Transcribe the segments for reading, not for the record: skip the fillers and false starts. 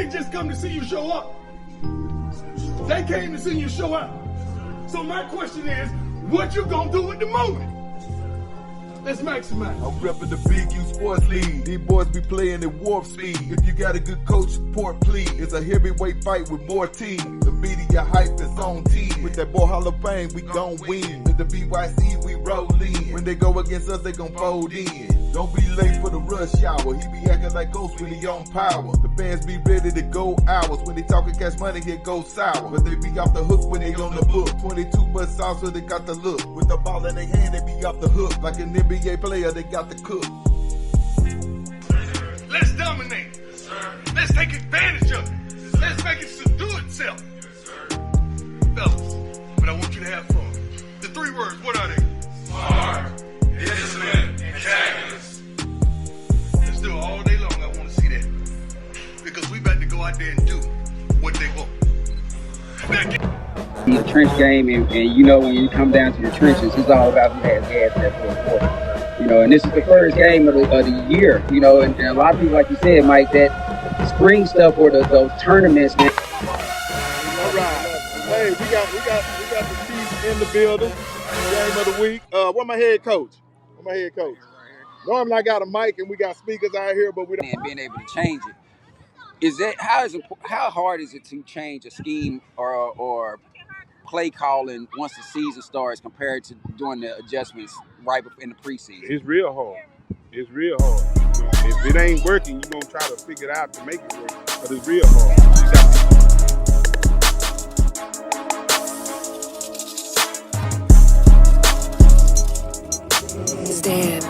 didn't just come to see you show up. They came to see you show out. So my question is, what you gonna do with the moment? Let's maximize. I'm repping the Big U Sports League. These boys be playing at warp speed. If you got a good coach, support please. It's a heavyweight fight with more teams. The media hype is on team. With that boy Hall of Fame, we gon' win. With the BYC, we roll in. When they go against us, they gon' fold in. Don't be late for the rush hour. He be acting like Ghost when he on power. The fans be ready to go hours. When they talking cash money, it goes sour. But they be off the hook when they on the book. 22 much sauce, so they got the look. With the ball in their hand, they be off the hook. Like an NBA player, they got the cook. Let's dominate. Yes, let's take advantage of it. Let's make it subdue itself. Fellas, but I want you to have fun. The 3 words, what are they? Smart, discipline, antagonist. Let's do it all day long. I want to see that. Because we about to go out there and do what they want. The trench game, and you know, when you come down to the trenches, it's all about who has gas in that fourth quarter. You know, and this is the first game of the year. You know, and a lot of people, like you said, Mike, that spring stuff or those tournaments. Man. All right, hey, we got the Chiefs in the building. Game of the week. Where my head coach? Normally I got a mic and we got speakers out here, but we don't. And being able to change it. How hard is it to change a scheme or play calling once the season starts compared to doing the adjustments right in the preseason? It's real hard. If it ain't working, you're going to try to figure it out to make it work. But it's real hard. Stand.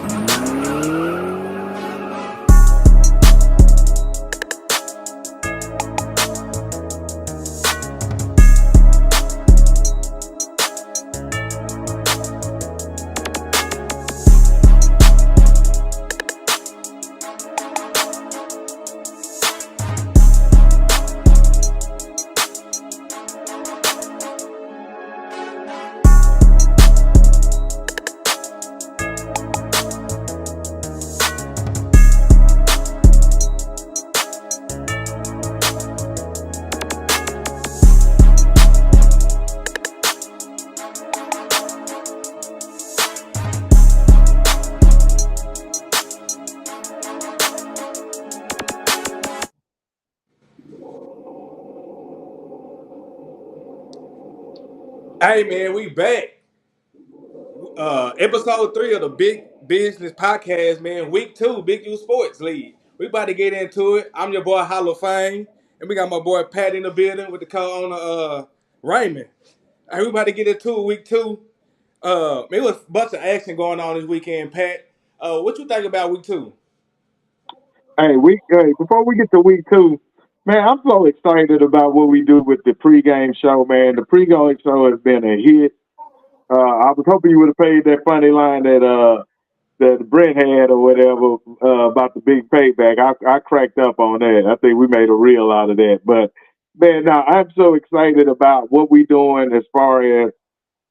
Hey man, we back. Episode 3 of the Bidnezz podcast, man. Week 2, Big U Sports League. We about to get into it. I'm your boy Hall of Fame, and we got my boy Pat in the building with the co-owner Raymond. Hey, we about to get into week 2. It was a bunch of action going on this weekend, Pat. What you think about week 2? Hey, before we get to week 2, man, I'm so excited about what we do with the pregame show, man. The pregame show has been a hit. I was hoping you would have paid that funny line that Brent had or whatever about the big payback. I cracked up on that. I think we made a reel out of that. But man, now I'm so excited about what we doing as far as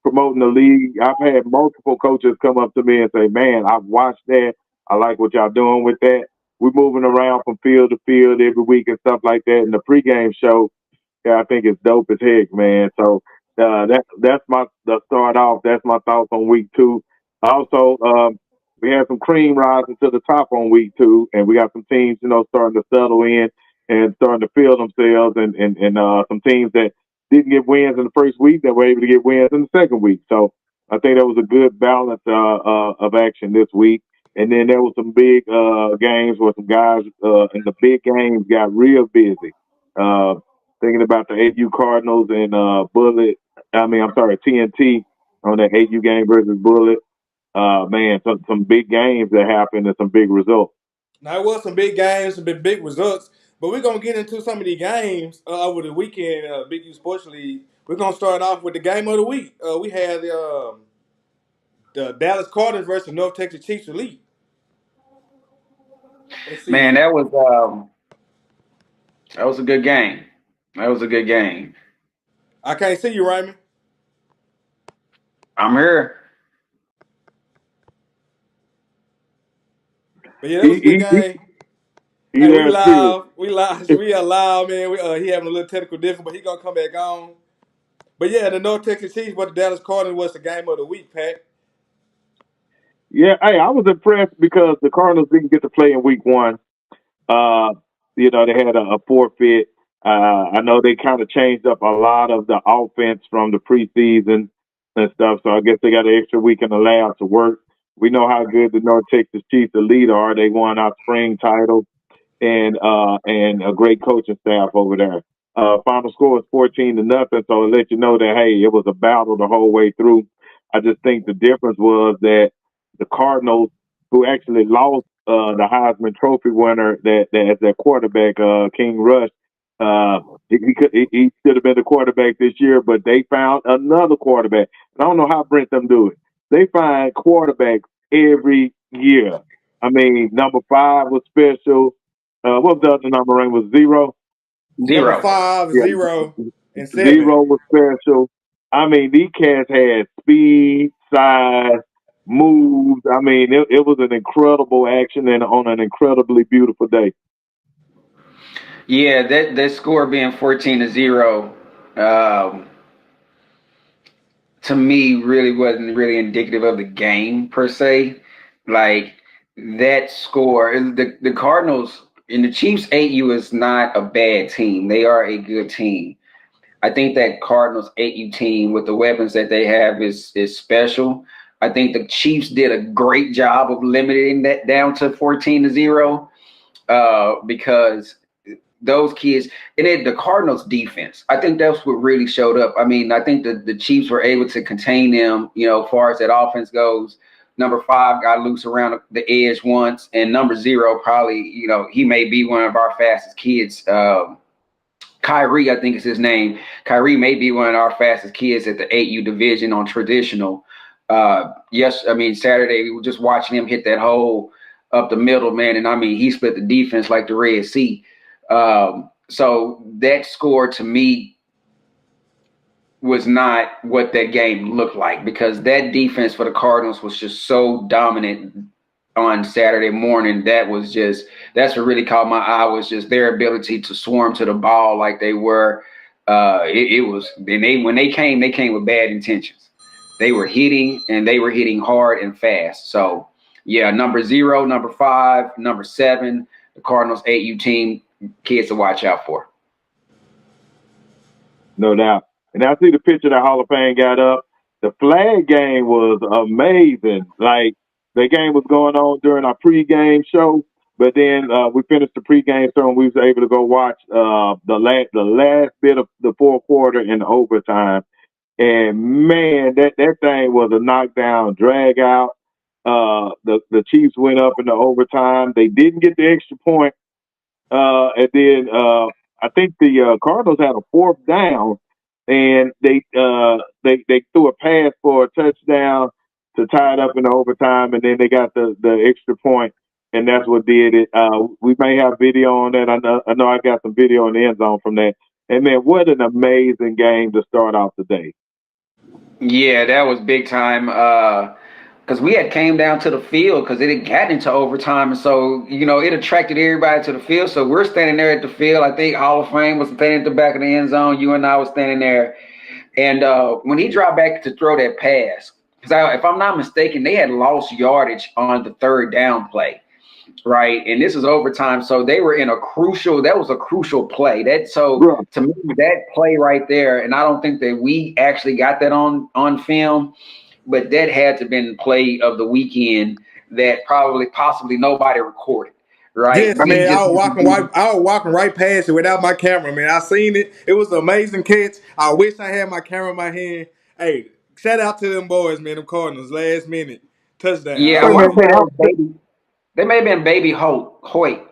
promoting the league. I've had multiple coaches come up to me and say, "Man, I've watched that. I like what y'all doing with that." We're moving around from field to field every week and stuff like that. And the pregame show, yeah, I think it's dope as heck, man. So that's my to start off. That's my thoughts on week 2. Also, we had some cream rising to the top on week 2, and we got some teams, starting to settle in and starting to feel themselves, and some teams that didn't get wins in the first week that were able to get wins in the second week. So I think that was a good balance of action this week. And then there was some big games where some guys in the big games got real busy. Thinking about the AU Cardinals and TNT on that AU game versus Bullet. Man, some big games that happened and some big results. Now, it was some big games, some big results, but we're going to get into some of the games over the weekend, Big U Sports League. We're going to start off with the game of the week. We had the Dallas Cardinals versus North Texas Chiefs Elite. Man, that was a good game. I can't see you, Raymond. I'm here. But yeah, that was a good game. Hey, we there still. live. We live. We are live, man. He having a little technical difficulty, but he gonna come back on. But yeah, the North Texas Chiefs, but the Dallas Cardinals was the game of the week, Pat. Yeah, hey, I was impressed because the Cardinals didn't get to play in week one. Uh, they had a forfeit. I know they kind of changed up a lot of the offense from the preseason and stuff. So I guess they got an extra week in the lab to work. We know how good the North Texas Chiefs, the lead, are. They won our spring title and a great coaching staff over there. Final score is 14-0, so it let you know that hey, it was a battle the whole way through. I just think the difference was that the Cardinals, who actually lost the Heisman Trophy winner, that as their quarterback, King Rush, he should have been the quarterback this year, but they found another quarterback. And I don't know how Brent them do it. They find quarterbacks every year. I mean, number 5 was special. What was the other number ring? Was 0? Number Zero. 5, Yeah, 0, and 7. 0 was special. I mean, these cats had speed, size, moves. I mean, it was an incredible action and on an incredibly beautiful day. Yeah, that score being 14-0, to me really wasn't really indicative of the game per se. Like that score, the Cardinals and the Chiefs 8U is not a bad team. They are a good team. I think that Cardinals 8U team with the weapons that they have is special. I think the Chiefs did a great job of limiting that down to 14-0 because those kids and then the Cardinals defense. I think that's what really showed up. I mean, I think the Chiefs were able to contain them, as far as that offense goes. Number 5 got loose around the edge once, and number 0 probably, he may be one of our fastest kids. Kyrie, I think is his name. Kyrie may be one of our fastest kids at the 8U division on traditional. Saturday we were just watching him hit that hole up the middle, man, and I mean he split the defense like the Red Sea. So that score to me was not what that game looked like because that defense for the Cardinals was just so dominant on Saturday morning. That's what really caught my eye was just their ability to swarm to the ball like they were. When they came with bad intentions. They were hitting and they were hitting hard and fast. So yeah, number 0, number 5, number 7, the Cardinals 8U team, kids to watch out for. No doubt. And I see the picture that Hall of Fame got up. The flag game was amazing. Like the game was going on during our pregame show, but then we finished the pregame show and we was able to go watch the last bit of the fourth quarter in overtime. And man, that thing was a knockdown, drag out. The Chiefs went up in the overtime. They didn't get the extra point. And then I think the Cardinals had a fourth down, and they threw a pass for a touchdown to tie it up in the overtime, and then they got the extra point, and that's what did it. We may have video on that. I know I got some video in the end zone from that. And man, what an amazing game to start off the day. Yeah, that was big time. Because we had came down to the field because it had gotten into overtime, and so it attracted everybody to the field. So we're standing there at the field. I think Hall of Fame was standing at the back of the end zone. You and I was standing there, and when he dropped back to throw that pass, because if I'm not mistaken, they had lost yardage on the third down play, right? And this is overtime, so they were in that was a crucial play. To me, that play right there, and I don't think that we actually got that on film. But that had to have been play of the weekend that possibly nobody recorded, right? Yes, man. I was walking right past it without my camera, man. I seen it. It was an amazing catch. I wish I had my camera in my hand. Hey, shout out to them boys, man. Them Cardinals, last minute touchdown. Yeah, I want to say that was baby. They may have been Baby Hoyt,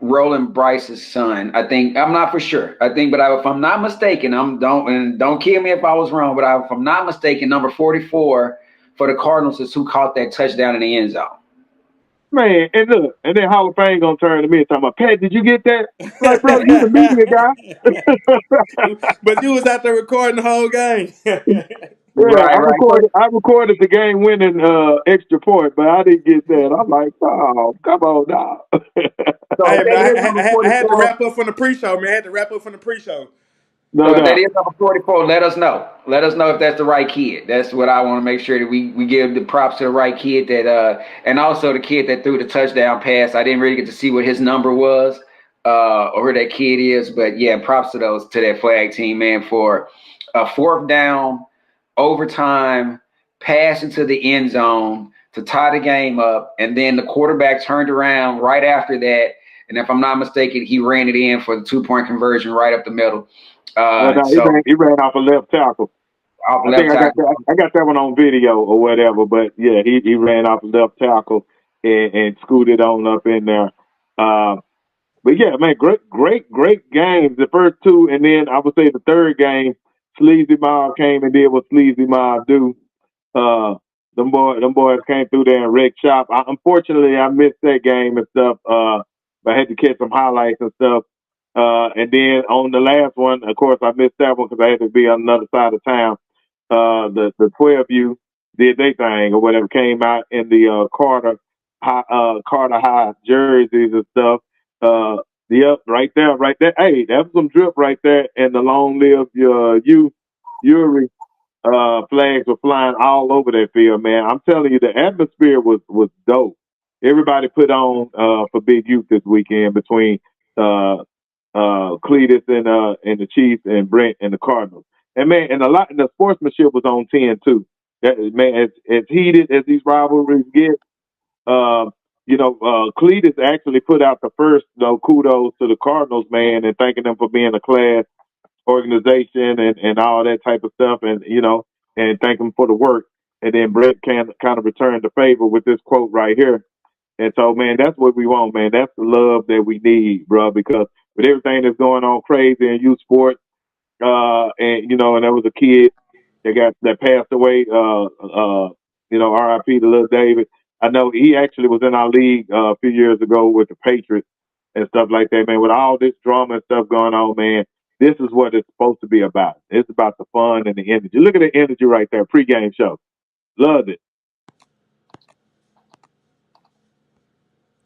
Roland Bryce's son. I think I'm not for sure. I think, but if I'm not mistaken, don't kill me if I was wrong. But if I'm not mistaken, number 44 for the Cardinals is who caught that touchdown in the end zone. Man, and look, and then Hall of Fame gonna turn to me and talk about, Pat, did you get that? Like, bro, you the media guy. But you was out there recording the whole game. Yeah, Right, right. I recorded the game winning extra point, but I didn't get that. I'm like, oh, come on now. So if Hey, man, that is number I had to 44, wrap up from the pre-show, man. I had to wrap up from the pre-show. No so if that doubt. is number 44, let us know. Let us know if that's the right kid. That's what I want to make sure that we give the props to the right kid that and also the kid that threw the touchdown pass. I didn't really get to see what his number was or who that kid is, but yeah, props to that flag team, man, for a fourth down, overtime, pass into the end zone to tie the game up, and then the quarterback turned around right after that, and if I'm not mistaken, he ran it in for the 2-point conversion right up the middle. No, So he ran off a left tackle. off I think left tackle. I got that one on video or whatever. But yeah, he ran off the left tackle and scooted on up in there. Uh, but yeah, man, great games. The first two, and then I would say the third game, Sleazy Mob came and did what Sleazy Mob do. Uh, them boys came through there and wrecked shop. Unfortunately, I missed that game and stuff. But I had to catch some highlights and stuff. And then on the last one, of course, I missed that one because I had to be on another side of town. The 12U did their thing or whatever, came out in the Carter High jerseys and stuff. Yep, right there. Hey, that was some drip right there. And the long live Uri flags were flying all over that field, man. I'm telling you, the atmosphere was dope. Everybody put on for Big Youth this weekend between Cletus and the Chiefs and Brent and the Cardinals. And man, and the sportsmanship was on 10 too. That, man, as heated as these rivalries get, Cletus actually put out the first kudos to the Cardinals, man, and thanking them for being a class organization and all that type of stuff, and and thank them for the work. And then Brett kind of returned the favor with this quote right here. And so, man, that's what we want, man. That's the love that we need, bro. Because with everything that's going on crazy in youth sports, and there was a kid that passed away. R.I.P. to little David. I know he actually was in our league a few years ago with the Patriots and stuff like that, man. With all this drama and stuff going on, man, this is what it's supposed to be about. It's about the fun and the energy. Look at the energy right there, pregame show. Love it.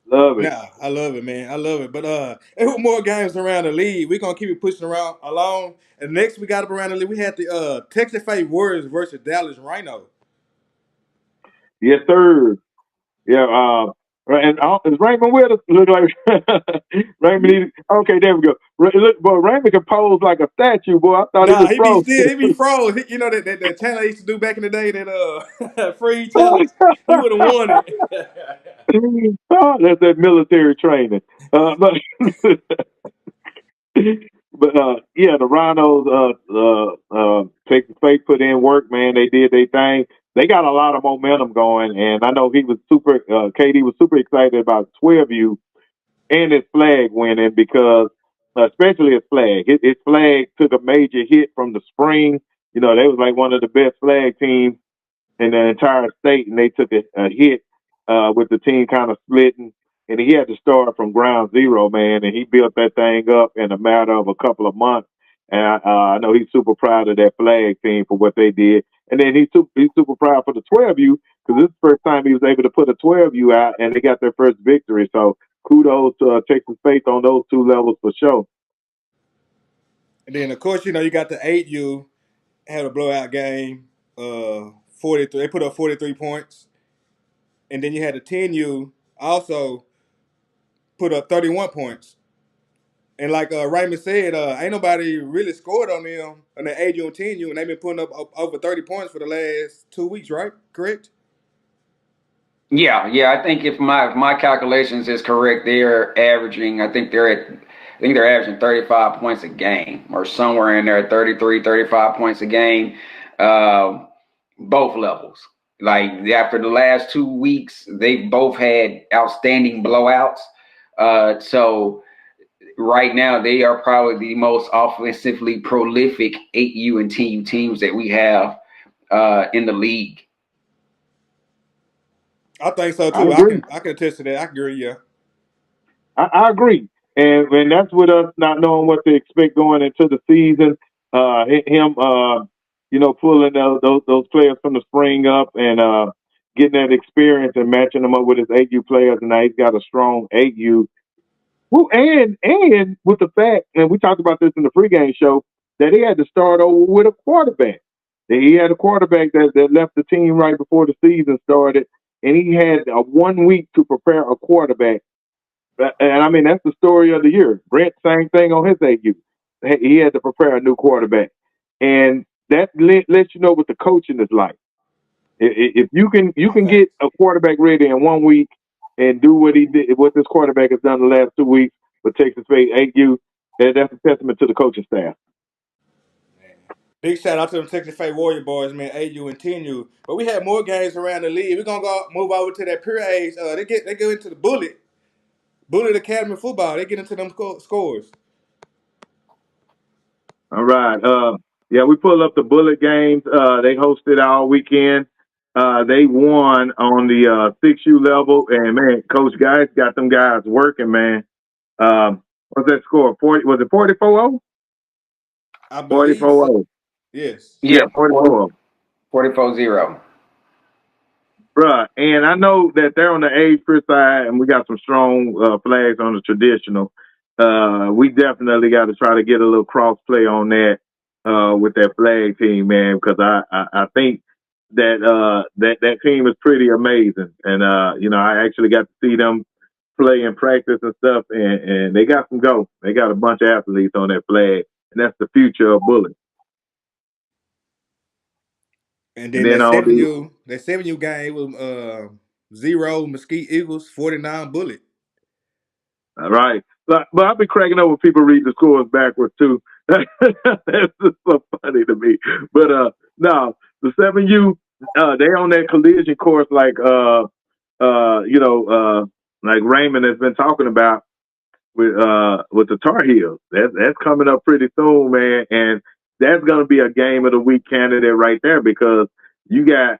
Love it. Nah, I love it, man. I love it. But there were more games around the league. We're gonna keep it pushing around along. And next we got up around the league. We had the Texas State Warriors versus Dallas Rhino. Yes, sir. Yeah, and is Raymond with us? Look like Raymond. Okay, there we go. Look, but Raymond can pose like a statue, boy. I thought he Nah, was frozen. he be froze. You know that channel I used to do back in the day, that free challenge. He would have won it. Oh, that's that military training. But yeah, the Rhinos, Texas State put in work, man. They did their thing. They got a lot of momentum going, and I know he was KD was super excited about 12U and his flag winning because, especially his flag. His flag took a major hit from the spring. They was like one of the best flag teams in the entire state, and they took a hit with the team kind of splitting. And he had to start from ground zero, man, and he built that thing up in a matter of a couple of months. And I know he's super proud of that flag team for what they did. And then he's super proud for the 12U because this is the first time he was able to put a 12U out, and they got their first victory. So kudos to Texas Faith on those two levels for sure. And then of course, you got the 8U had a blowout game. 43. They put up 43 points. And then you had the 10U also put up 31 points. And like Raymond said, ain't nobody really scored on them on the 8U and 10U, and they've been putting up over 30 points for the last 2 weeks, right? Correct? Yeah, yeah. I think if my calculations is correct, they're averaging. I think they're averaging 35 points a game, or somewhere in there, 33, 35 points a game. Uh, both levels. Like after the last 2 weeks, they both had outstanding blowouts. So right now, they are probably the most offensively prolific 8U and 10U teams that we have in the league. I think so I too. agree. I can attest to that. I agree. Yeah. I agree. And that's with us not knowing what to expect going into the season. Him, pulling those players from the spring up and getting that experience and matching them up with his 8U players, and now he's got a strong 8U. Well, and with the fact, and we talked about this in the pregame show, that he had to start over with a quarterback. That he had a quarterback that left the team right before the season started, and he had 1 week to prepare a quarterback. And I mean, that's the story of the year. Brent, same thing on his 8U. He had to prepare a new quarterback, and that lets you know what the coaching is like. If you can get a quarterback ready in 1 week and do what he did, what this quarterback has done the last 2 weeks with Texas State 8U, that's a testament to the coaching staff. Big shout out to them Texas State Warrior boys, man, 8U and 10U. But we had more games around the league. We're gonna move over to that pure age. They go into the Bullet Academy football. They get into them scores. All right. Yeah, we pulled up the Bullet games. They hosted all weekend. They won on the 6U level, and man, Coach Guys got them guys working, man. What's that score? 40? Was it 44-0? I believe. 44-0. Yes. Yeah, 44-0. 44-0. Bruh, and I know that they're on the age per side, and we got some strong flags on the traditional. We definitely got to try to get a little cross play on that with that flag team, man, because I think that that team is pretty amazing, and I actually got to see them play in practice and stuff, and they got some go. They got a bunch of athletes on that flag, and that's the future of Bullet. And then that 7U game was 0 Mesquite Eagles, 49 Bullet. All right. But I've been cracking up when people read the scores backwards too. That's just so funny to me. But no, the 7U, they on that collision course like like Raymond has been talking about with the Tar Heels. That's coming up pretty soon, man. And that's gonna be a game of the week candidate right there because you got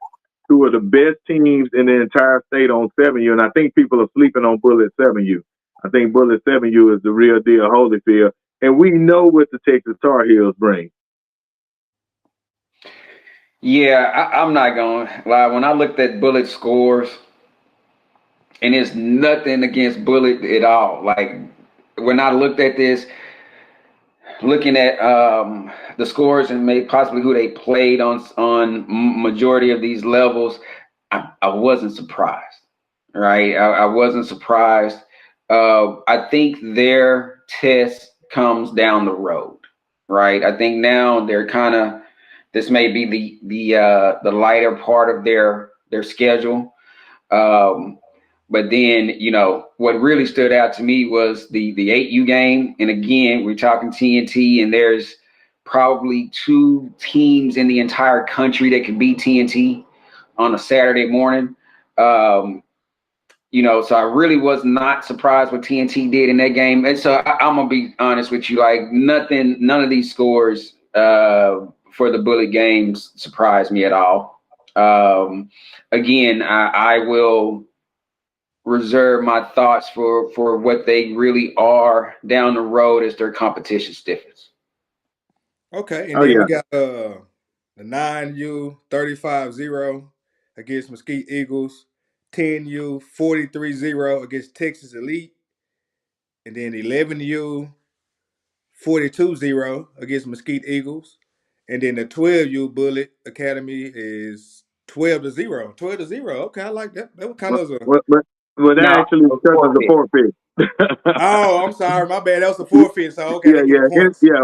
two of the best teams in the entire state on 7U, and I think people are sleeping on Bullet 7U. I think Bullet 7U is the real deal, Holyfield, and we know what the Texas Tar Heels bring. Yeah, I'm not going to lie. When I looked at Bullet scores, and it's nothing against Bullet at all. Like, when I looked at this, looking at the scores and maybe possibly who they played on majority of these levels, I wasn't surprised, right? I wasn't surprised. I think their test comes down the road, right? I think now they're kind of, this may be the lighter part of their schedule. But then, what really stood out to me was the 8U game. And again, we're talking TNT, and there's probably 2 teams in the entire country that can beat TNT on a Saturday morning. So I really was not surprised what TNT did in that game. And so I'm going to be honest with you, like none of these scores for the Bullet games surprised me at all. Again, I will reserve my thoughts for what they really are down the road as their competition stiffens. Okay, and then we got the 9U 35-0 against Mesquite Eagles, 10U 43-0 against Texas Elite, and then 11U 42-0 against Mesquite Eagles, and then the 12U Bullet Academy is 12-0. 12-0. Okay, I like that. That was kind of a. Well, that actually was a forfeit. Oh, I'm sorry, my bad. That was a forfeit. So okay,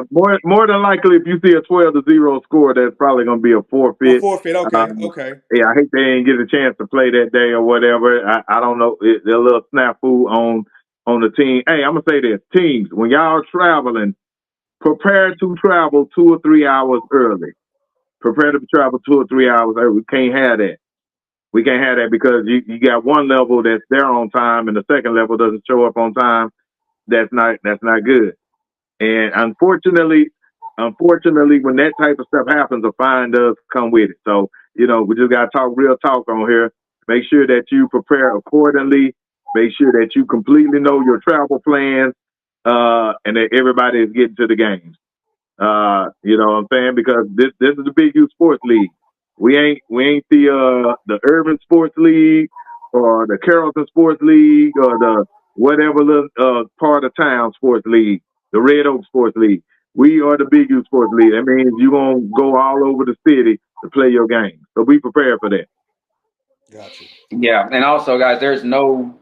more than likely, if you see a 12-0 score, that's probably going to be a forfeit. A forfeit, okay, okay. Yeah, I hate they didn't get a chance to play that day or whatever. I don't know. There's a little snafu on the team. Hey, I'm gonna say this: teams, when y'all are traveling, prepare to travel 2 or 3 hours early. Prepare to travel 2 or 3 hours early. We can't have that. We can't have that because you got one level that's there on time and the second level doesn't show up on time. That's not good. And unfortunately, when that type of stuff happens, a fine does come with it. So, we just gotta talk real talk on here. Make sure that you prepare accordingly. Make sure that you completely know your travel plans, and that everybody is getting to the games. You know what I'm saying? Because this is the Big U Sports League. We ain't the Urban Sports League or the Carrollton Sports League or the whatever little part of town sports league, the Red Oak Sports League. We are the Big U Sports League. That means you're gonna go all over the city to play your game. So be prepared for that. Gotcha. Yeah, and also, guys, there's no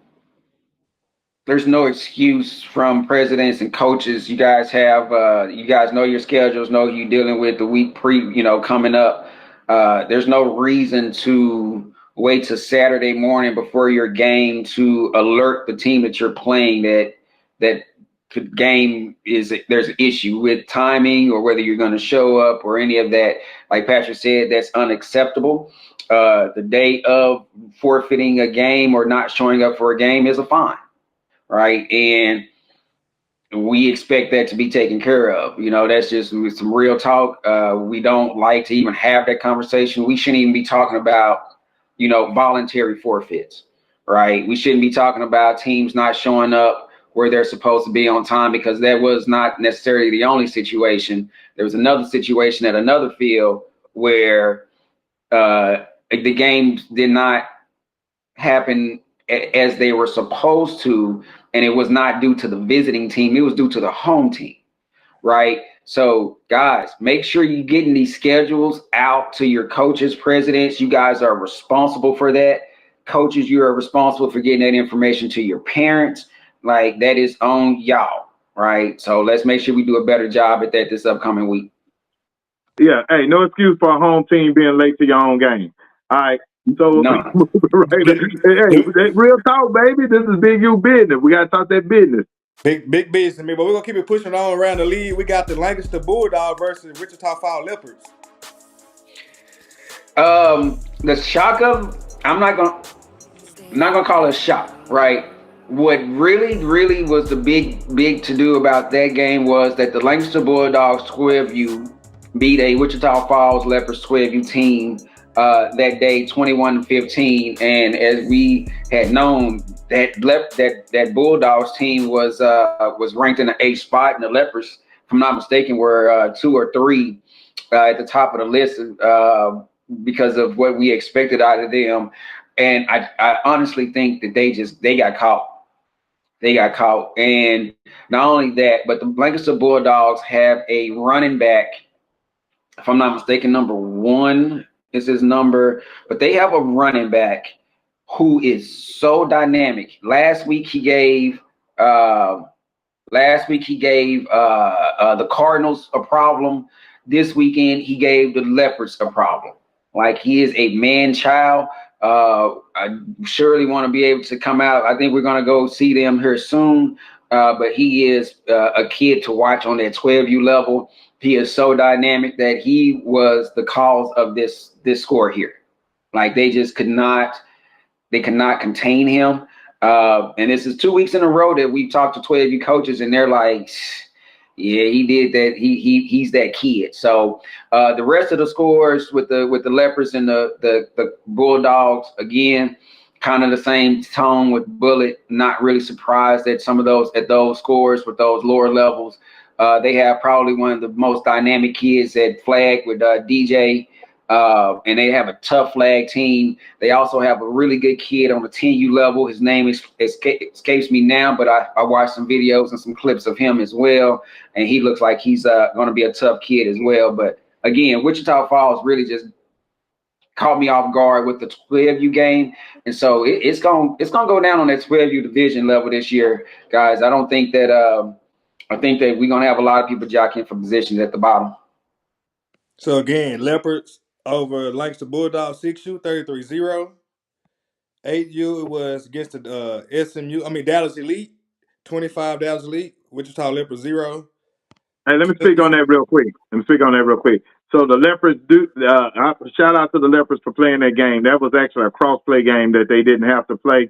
excuse from presidents and coaches. You guys know your schedules, know who you're dealing with the week coming up. There's no reason to wait till Saturday morning before your game to alert the team that you're playing that game there's an issue with timing or whether you're going to show up or any of that. Like Patrick said, that's unacceptable. The day of forfeiting a game or not showing up for a game is a fine, right? And we expect that to be taken care of. That's just some real talk. We don't like to even have that conversation. We shouldn't even be talking about, voluntary forfeits, right? We shouldn't be talking about teams not showing up where they're supposed to be on time, because that was not necessarily the only situation. There was another situation at another field where the games did not happen as they were supposed to, and it was not due to the visiting team, it was due to the home team, right? So guys, make sure you're getting these schedules out to your coaches, presidents. You guys are responsible for that. Coaches, you are responsible for getting that information to your parents. Like, that is on y'all, right? So let's make sure we do a better job at that this upcoming week. Yeah, hey, no excuse for a home team being late to your own game. All right. So, None. right, hey, real talk, baby. This is Big U business. We got to talk that business. Big business, man. But we're gonna keep it pushing on around the league. We got the Lancaster Bulldogs versus Wichita Falls Leopards. The shock of I'm not gonna call it a shock, right? What really was the big to do about that game was that the Lancaster Bulldogs 12U beat a Wichita Falls Leopards 12U team that day, 21-15. And as we had known, that Bulldogs team was ranked in the 8th spot, and the Leopards, if I'm not mistaken, were 2 or 3 at the top of the list because of what we expected out of them. And I honestly think that they got caught. They got caught. And not only that, but the Lancaster Bulldogs have a running back, if I'm not mistaken, number 1 is his number, but they have a running back who is so dynamic. Last week he gave the Cardinals a problem. This weekend he gave the Leopards a problem. Like, he is a man child. I surely want to be able to come out. I think we're going to go see them here soon. But he is a kid to watch on that 12U level. He is so dynamic that he was the cause of this score here. Like, they just could not contain him. And this is 2 weeks in a row that we've talked to 12U coaches, and they're like, yeah, he did that. He's that kid. So the rest of the scores with the Leopards and the Bulldogs, again, kind of the same tone with Bullet. Not really surprised at those scores with those lower levels. They have probably one of the most dynamic kids at flag with DJ. And they have a tough flag team. They also have a really good kid on the 10U level. His name escapes me now, but I watched some videos and some clips of him as well, and he looks like he's going to be a tough kid as well. But again, Wichita Falls really just caught me off guard with the 12U game, and so it's going to go down on that 12U division level this year, guys. I think that we're going to have a lot of people jockeying for positions at the bottom. So again, Leopards over Lancaster Bulldogs 6U 33-0. 8U, it was against the Dallas Elite 25. Dallas Elite. Wichita Leopards 0. Hey, let me speak on that real quick. So the Leopards shout out to the Leopards for playing that game. That was actually a cross play game that they didn't have to play.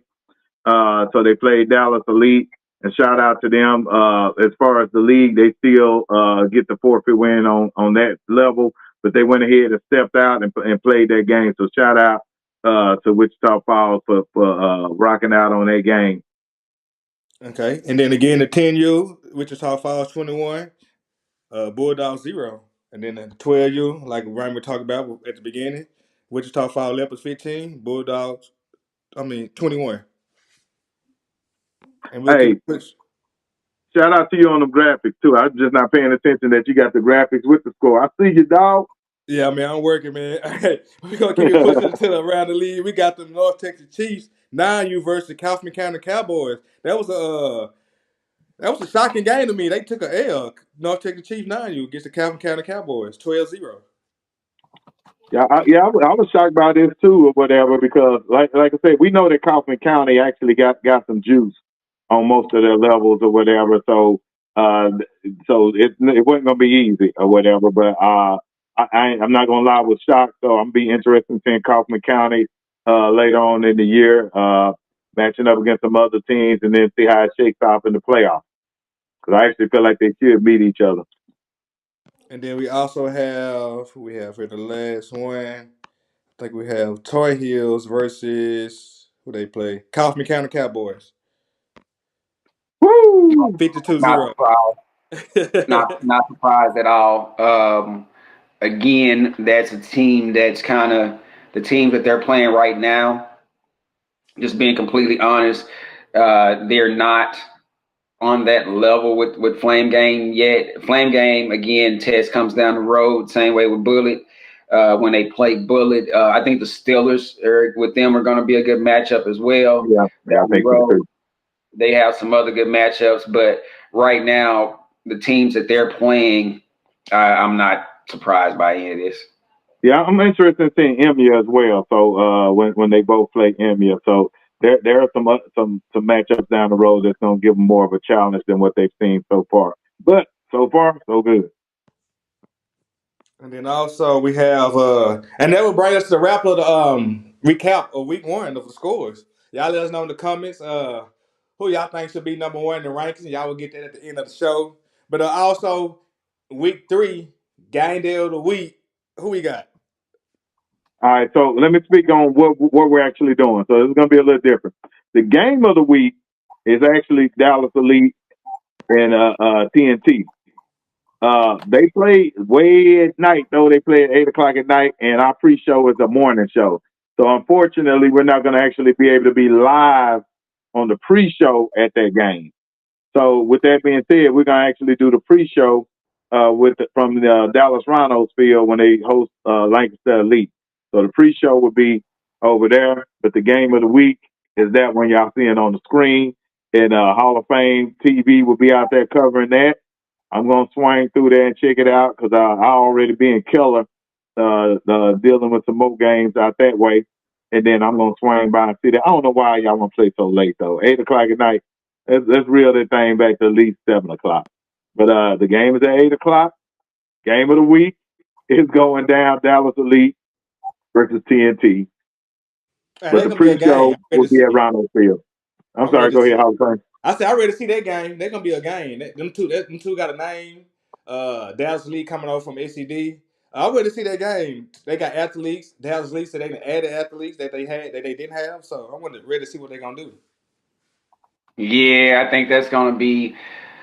So they played Dallas Elite, and shout out to them. As far as the league, they still get the forfeit win on that level, but they went ahead and stepped out and played that game. So shout out to Wichita Falls for rocking out on that game. Okay, and then again the 10U, Wichita Falls 21. Bulldogs 0. And then the 12U, like Ryan was talking about at the beginning, Wichita Fall Leopards 15, Bulldogs, 21. And we'll keep Hey, it push. shout out to you on the graphics too. I'm just not paying attention that you got the graphics with the score. I see you, dog. Yeah, man, I'm working, man. Hey, we're going to keep it pushing until around the league. We got the North Texas Chiefs, 9U versus Kaufman County Cowboys. That was a shocking game to me. They took a L. North Texas Chiefs 9U against the Kaufman County Cowboys, 12-0. I was shocked by this too, or whatever, because like I said, we know that Kaufman County actually got some juice on most of their levels or whatever. So uh, it wasn't gonna be easy or whatever. But I'm not gonna lie, I was shocked. So I'm be interested in seeing Kaufman County later on in the year, matching up against some other teams, and then see how it shakes out in the playoffs. Because I actually feel like they should meet each other. And then we also have, who we have for the last one? I think we have Toy Hills versus, who they play? Kaufman County Cowboys, Woo! 52-0. Not surprised. Not surprised at all. Again, that's a team that's kind of the teams that they're playing right now. Just being completely honest, they're not on that level with Flame Game yet. Flame Game, again, test comes down the road. Same way with Bullet. When they play Bullet, I think the Steelers with them are going to be a good matchup as well. Yeah, I think so too. They have some other good matchups, but right now the teams that they're playing, I'm not surprised by any of this. Yeah, I'm interested in seeing EMEA as well. So when they both play EMEA, so there are some matchups down the road that's gonna give them more of a challenge than what they've seen so far. But so far, so good. And then also we have, and that will bring us to the wrap of the recap of week one of the scores. Y'all let us know in the comments who y'all think should be number one in the rankings. And y'all will get that at the end of the show. But also week three, game day of the week. Who we got? All right, so let me speak on what we're actually doing. So it's gonna be a little different. The game of the week is actually Dallas Elite and TNT. They play way at night though. They play at 8 o'clock at night, and our pre-show is a morning show. So unfortunately, we're not going to actually be able to be live on the pre-show at that game. So with that being said, we're going to actually do the pre-show from the Dallas Rhinos field when they host Lancaster Elite. So the pre-show will be over there, but the game of the week is that one y'all seeing on the screen. And Hall of Fame TV will be out there covering that. I'm gonna swing through there and check it out because I already be in Keller, dealing with some more games out that way, and then I'm gonna swing by and see that. I don't know why y'all want to play so late though. 8 o'clock at night. Let's reel that thing back to at least 7 o'clock. But the game is at 8 o'clock. Game of the week is going down. Dallas Elite versus TNT. Man, But the pre-show will be at Ronald Field. I'm sorry. Go ahead, Hall of Fame. I said I ready to see that game. They're gonna be a game. Them two got a name. Dallas Lee coming over from SED. I'm ready to see that game. They got athletes. Dallas Lee said they can add the athletes that they didn't have. So I'm ready to see what they're gonna do. Yeah, I think that's going to be.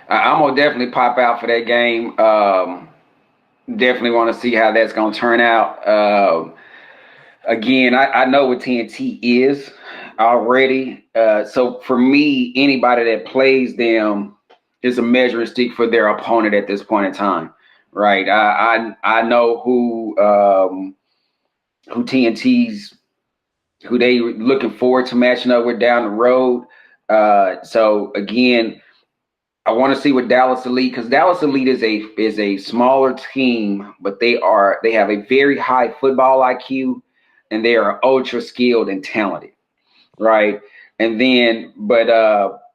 I'm gonna definitely pop out for that game. Definitely want to see how that's going to turn out. Again, I know what TNT is already. So for me, anybody that plays them is a measuring stick for their opponent at this point in time, right? I know who TNT's who they looking forward to matching up with down the road. So again, I want to see what Dallas Elite, because Dallas Elite is a smaller team, but they have a very high football IQ, and they are ultra skilled and talented, right? And then, but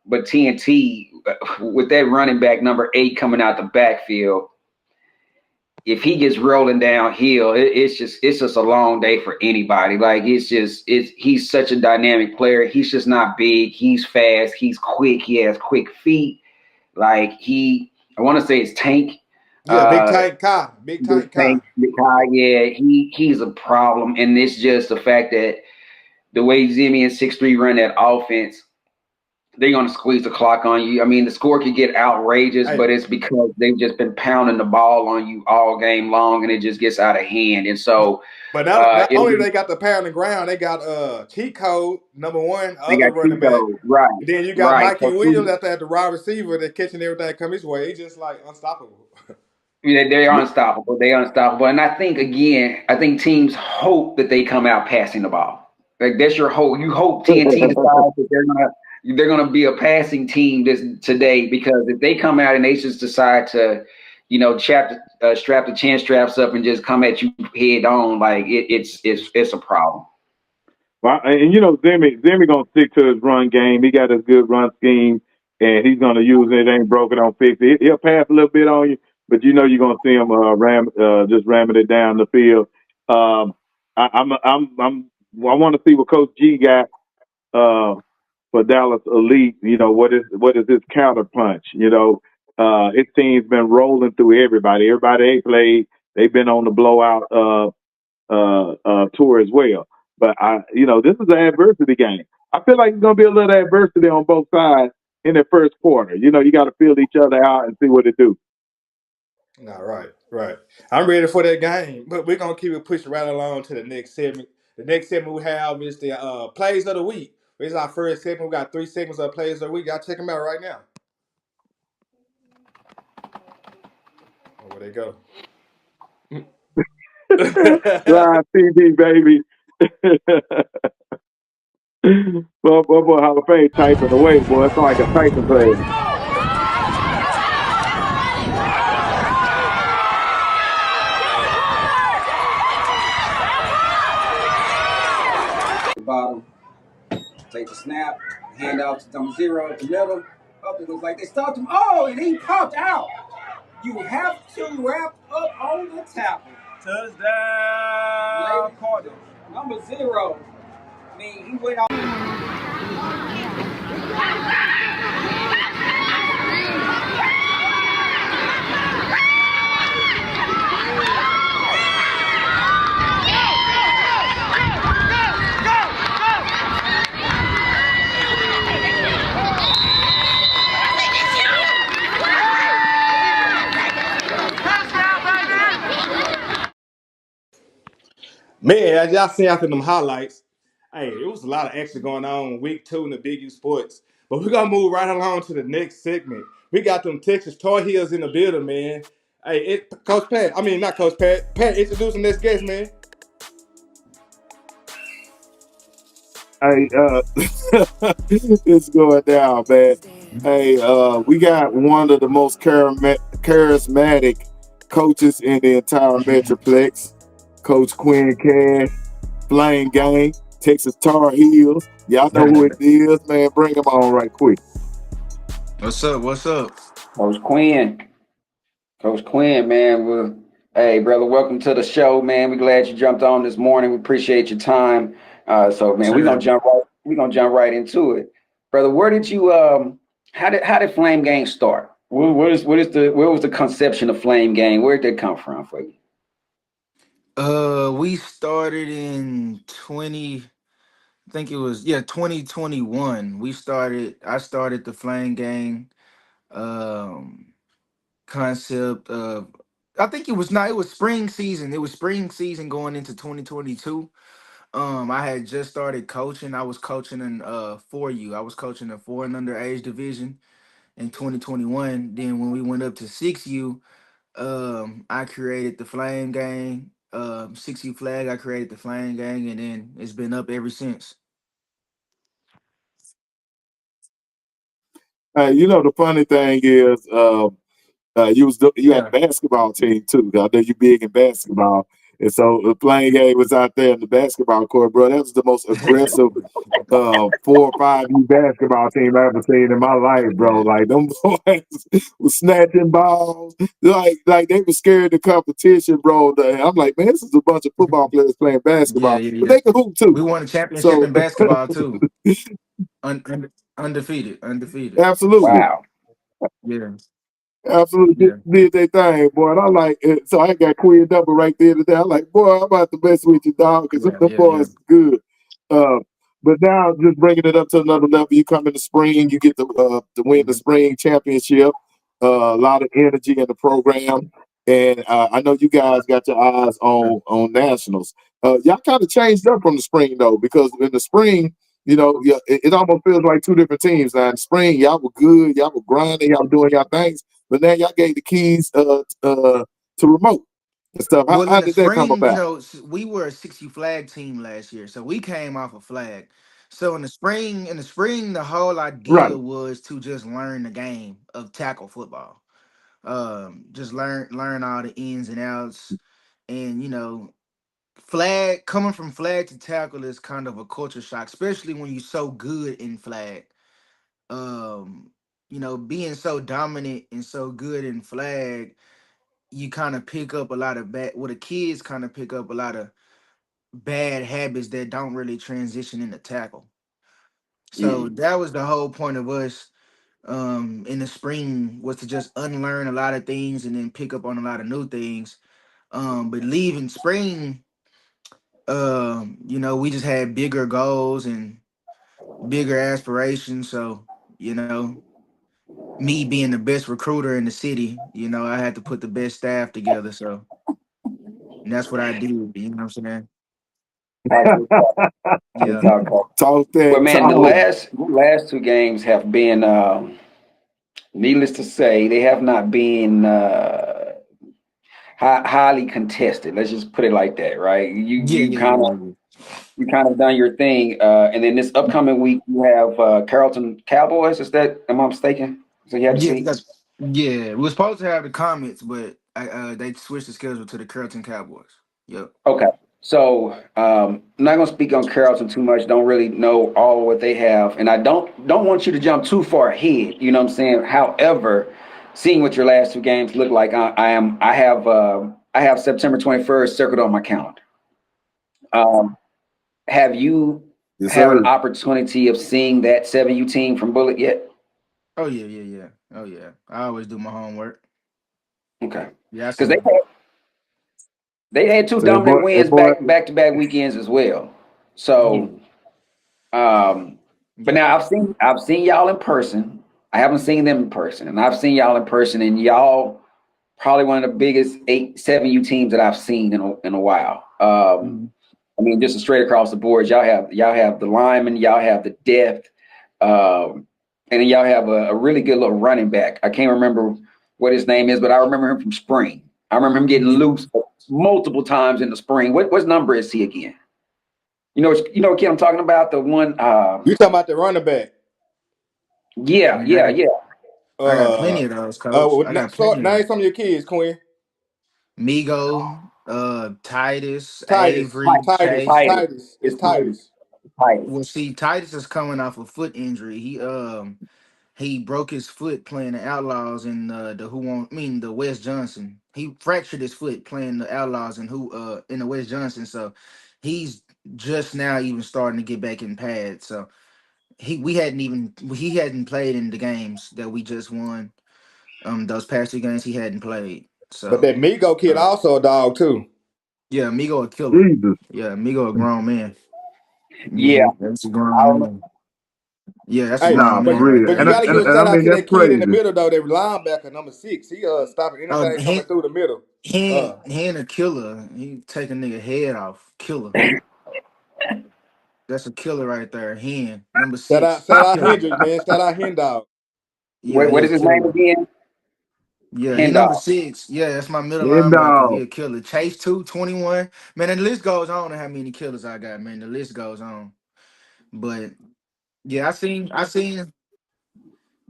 TNT with that running back number 8 coming out the backfield, if he gets rolling downhill, it's just a long day for anybody. Like he's such a dynamic player. He's just not big. He's fast. He's quick. He has quick feet. Like I want to say it's Tank. Yeah, Big Tank Kai. Yeah, he's a problem, and it's just the fact that the way Zimmy and 6'3" run that offense, they're gonna squeeze the clock on you. I mean, the score could get outrageous, Hey, but it's because they've just been pounding the ball on you all game long, and it just gets out of hand. And so but not it'll only be they got the pound and ground, they got cheat code number one, they other got running back. Chico, right, And then you got right. Mikey So Williams after at the wide receiver that catching everything come his way. He's just like unstoppable. they're unstoppable. They're unstoppable. And I think again, I think teams hope that they come out passing the ball. Like that's your hope. You hope TNT decides that they're gonna be a passing team this today because if they come out and they just decide to, strap the chin straps up and just come at you head on, like it's a problem. Well, and Zimmy gonna stick to his run game. He got his good run scheme, and he's gonna use it. Ain't broken, on fix it. He'll pass a little bit on you, but you're gonna see him just ramming it down the field. Um, I want to see what Coach G got for Dallas Elite. What is his counter punch? His team's been rolling through everybody. Everybody they played, they've been on the blowout tour as well. But this is an adversity game. I feel like it's gonna be a little adversity on both sides in the first quarter. You got to feel each other out and see what it do. No, right. I'm ready for that game, but we're gonna keep it pushing right along to the next segment. The next segment we have is the plays of the week. This is our first segment. We got 3 segments of plays of the week. Y'all check them out right now. Oh, where they go? Live TV, baby. boy, Hall of Fame typing away, boy. It's like a typing play. Bottom, take the snap, hand out to number 0 to middle. Up it looks like they stopped him. Oh, and he popped out. You have to wrap up on the tackle. Touchdown, Cardinals. Number 0. I mean, he went out. Man, as y'all see after them highlights, hey, it was a lot of action going on week 2 in the Big U Sports. But we're gonna move right along to the next segment. We got them Texas Tar Heels in the building, man. Hey, Coach Pat. I mean, not Coach Pat. Pat, introduce the next guest, man. Hey, it's going down, man. Hey, we got one of the most charismatic coaches in the entire Metroplex, Coach Quinn Cash, Flame Gang, Texas Tar Heels. Y'all know who it is, man. Bring them on right quick. What's up? What's up? Coach Quinn. Coach Quinn, man. Hey, brother, welcome to the show, man. We're glad you jumped on this morning. We appreciate your time. So, man, we're gonna jump right into it, brother. Where did you how did Flame Gang start? Where was the conception of Flame Gang? Where did that come from for you? We started in 2021. I started the Flame Gang concept of I think it was spring season. It was spring season going into 2022. I had just started coaching. I was coaching in 4U. I was coaching the 4 and under age division in 2021. Then when we went up to 6U, I created the Flame Gang. 6U flag, I created the Flame Gang, and then it's been up ever since. The funny thing is, you had Yeah. a basketball team too. I know you big in basketball, and so the playing game was out there in the basketball court, bro. That was the most aggressive 4 or 5 basketball team I ever seen in my life, bro. Like them boys was snatching balls, like they were scared of competition, bro. I'm like, man, this is a bunch of football players playing Yeah, basketball, yeah, but yeah. they can hoop too. We won a championship So in basketball too. Undefeated. absolutely. Wow. Yeah, Absolutely yeah, did their thing, boy. And I like it. So I got Queen Double right there today. I'm like, boy, I'm about to mess with you, dog, because yeah, them yeah, yeah. boys is good. Uh, But now, just bringing it up to another level, you come in the spring, you get to win the Mhm. spring championship. A lot of energy in the program, and I know you guys got your eyes on nationals. Y'all kind of changed up from the spring though, because in the spring, it almost feels like two different teams. Now in the spring, y'all were good, y'all were grinding, y'all doing y'all things, but now y'all gave the keys to remote and stuff. How, Well, in how the did that come spring, about? we were a 60 flag team last year, so we came off a flag. So in the spring, the whole idea Right. was to just learn the game of tackle football. Just learn all the ins and outs, and flag coming from flag to tackle is kind of a culture shock, especially when you're so good in flag. Um, being so dominant and so good in flag, you kind of pick up a lot of bad. Well, the kids kind of pick up a lot of bad habits that don't really transition into tackle. So that was the whole point of us in the spring, was to just unlearn a lot of things and then pick up on a lot of new things. But leaving spring, we just had bigger goals and bigger aspirations. So, you know, me being the best recruiter in the city, I had to put the best staff together. So, and that's what I did. You know what I'm saying? That's good talk. Good Yeah. talk, coach. Talk Well, that man, the talk. last two games have been, needless to say, they have not been highly contested. Let's just put it like that, right? You Yeah, you yeah, yeah, kind of yeah, yeah. you kind of done your thing, and then this upcoming week you have Carrollton Cowboys. Is that, am I mistaken? So you had to Yeah, see. because we were supposed to have the comments, but they switched the schedule to the Carrollton Cowboys. Yep. Okay. So I'm not going to speak on Carrollton too much. Don't really know all what they have, and I don't want you to jump too far ahead. You know what I'm saying? However, seeing what your last two games look like, I have September 21st circled on my calendar. Um, have you Yes, have an sir. opportunity of seeing that 7U team from Bullet yet? Oh yeah, yeah, yeah. Oh yeah. I always do my homework. Okay, Yeah, I because see him. they had two So that dominant boy, wins back to back weekends as well. Yeah, So. But yeah. now I've seen y'all in person. I haven't seen them in person, and I've seen y'all in person, and y'all probably one of the biggest 7U teams that I've seen in a while. Mhm. I mean, just straight across the board, y'all have the linemen, y'all have the depth, and then y'all have a really good little running back. I can't remember what his name is, but I remember him from spring. I remember him getting Yeah. loose multiple times in the spring. What number is he again? What kid I'm talking about? The one. You talking about the running back? Yeah, Man, yeah, yeah. I got Uh, plenty of those, coach. I got start plenty of name them. some of your kids, Quinn. Migo, Titus, Titus, Avery, Chase. Titus. Titus. It's It's Titus. Titus. Titus. Well, see, Titus is coming off a foot injury. He broke his foot playing the Outlaws in the West Johnson. He fractured his foot playing the Outlaws in the West Johnson. So he's just now even starting to get back in pads. So he hadn't played in the games that we just won. Those past two games he hadn't played. But So that Migo kid uh, also a dog too. yeah, Migo a killer. Jesus. Yeah, Migo a grown man. Yeah, Yeah, that's a I grown remember. man. Yeah, that's a Hey, Nah, grown for but man right real. but there. you And I, got to and, give a and I shout out mean to that's that kid in the crazy. middle though. That linebacker number 6. He stopping Oh, anything coming through the middle. he ain't a killer. He take a nigga head off. Killer. That's a killer right there. Hen number six. Shout out Killer. Hendricks, man. Shout out Hendog. Yeah, What he a is his name killer. again? Yeah, he number Hendall. 6. Yeah, that's my middle And linebacker. He a killer. Chase 221. Man, and the list goes on to how many killers I got, man. The list goes on. But yeah, I seen.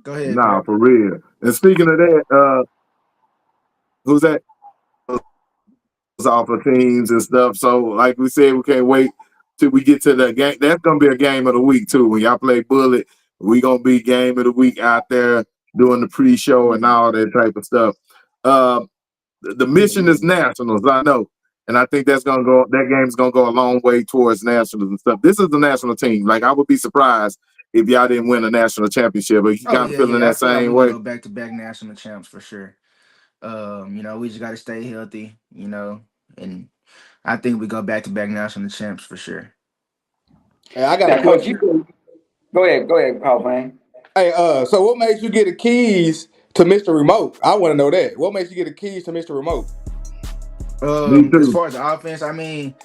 Go ahead, nah, Pat. for real. And speaking of that, who's that? Off of teams and stuff. So, like we said, we can't wait till we get to the game. That's gonna be a game of the week too. When y'all play Bullet, we gonna be game of the week out there doing the pre-show and Yeah. all that type of stuff. The Yeah, mission yeah, is nationals, I know, and I think that's gonna go. That game's gonna go a long way towards nationals and stuff. This is the national team. Like I would be surprised if y'all didn't win a national championship. But you Oh kind of yeah, feeling yeah. I that feel like same we can way. go back to back national champs for sure. We just gotta stay healthy, and I think we go back to back national champs for sure. Hey, I got a Now, Coach, question. you go ahead, Paul Payne. Hey, so what makes you get the keys to Mr. Remote? I want to know that. What makes you get the keys to Mr. Remote? Me As too. far as the offense, I mean,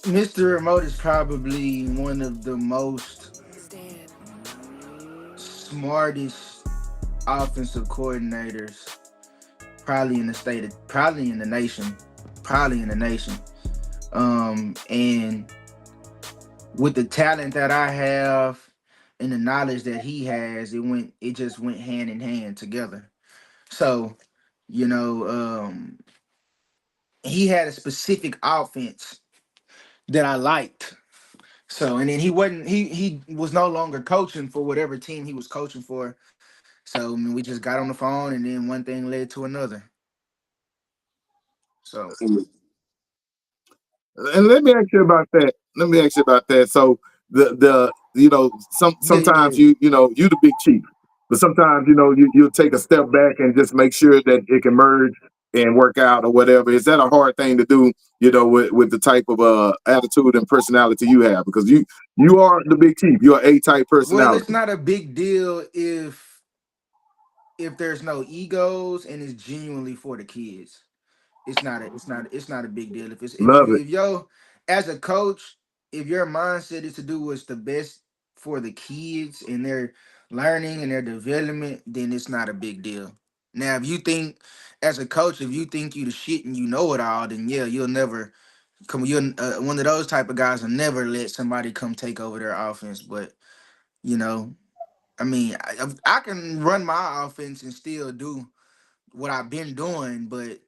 Mr. Remote is probably one of the most smartest offensive coordinators probably in the probably in the nation, probably in the nation. And with the talent that I have and the knowledge that he has, it just went hand in hand together. So, you know, he had a specific offense that I liked. So, and then he was no longer coaching for whatever team he was coaching for. So, I mean, we just got on the phone, and then one thing led to another. So, And let me ask you about that. Let me ask you about that. So the yeah, yeah, sometimes yeah. you the big chief, but sometimes you'll take a step back and just make sure that it can merge and work out or whatever. Is that a hard thing to do? With the type of attitude and personality you have, because you are the big chief. You're A type Well, it's personality. not a big deal if there's no egos and it's genuinely for the kids. It's not a big deal. Love it. If yo as a coach, if your mindset is to do what's the best for the kids and their learning and their development, then it's not a big deal. Now, if you think as a coach, if you think you the shit and you know it all, then yeah, you'll never come. You're one of those type of guys will never let somebody come take over their offense. But you know, I mean, I can run my offense and still do what I've been doing, but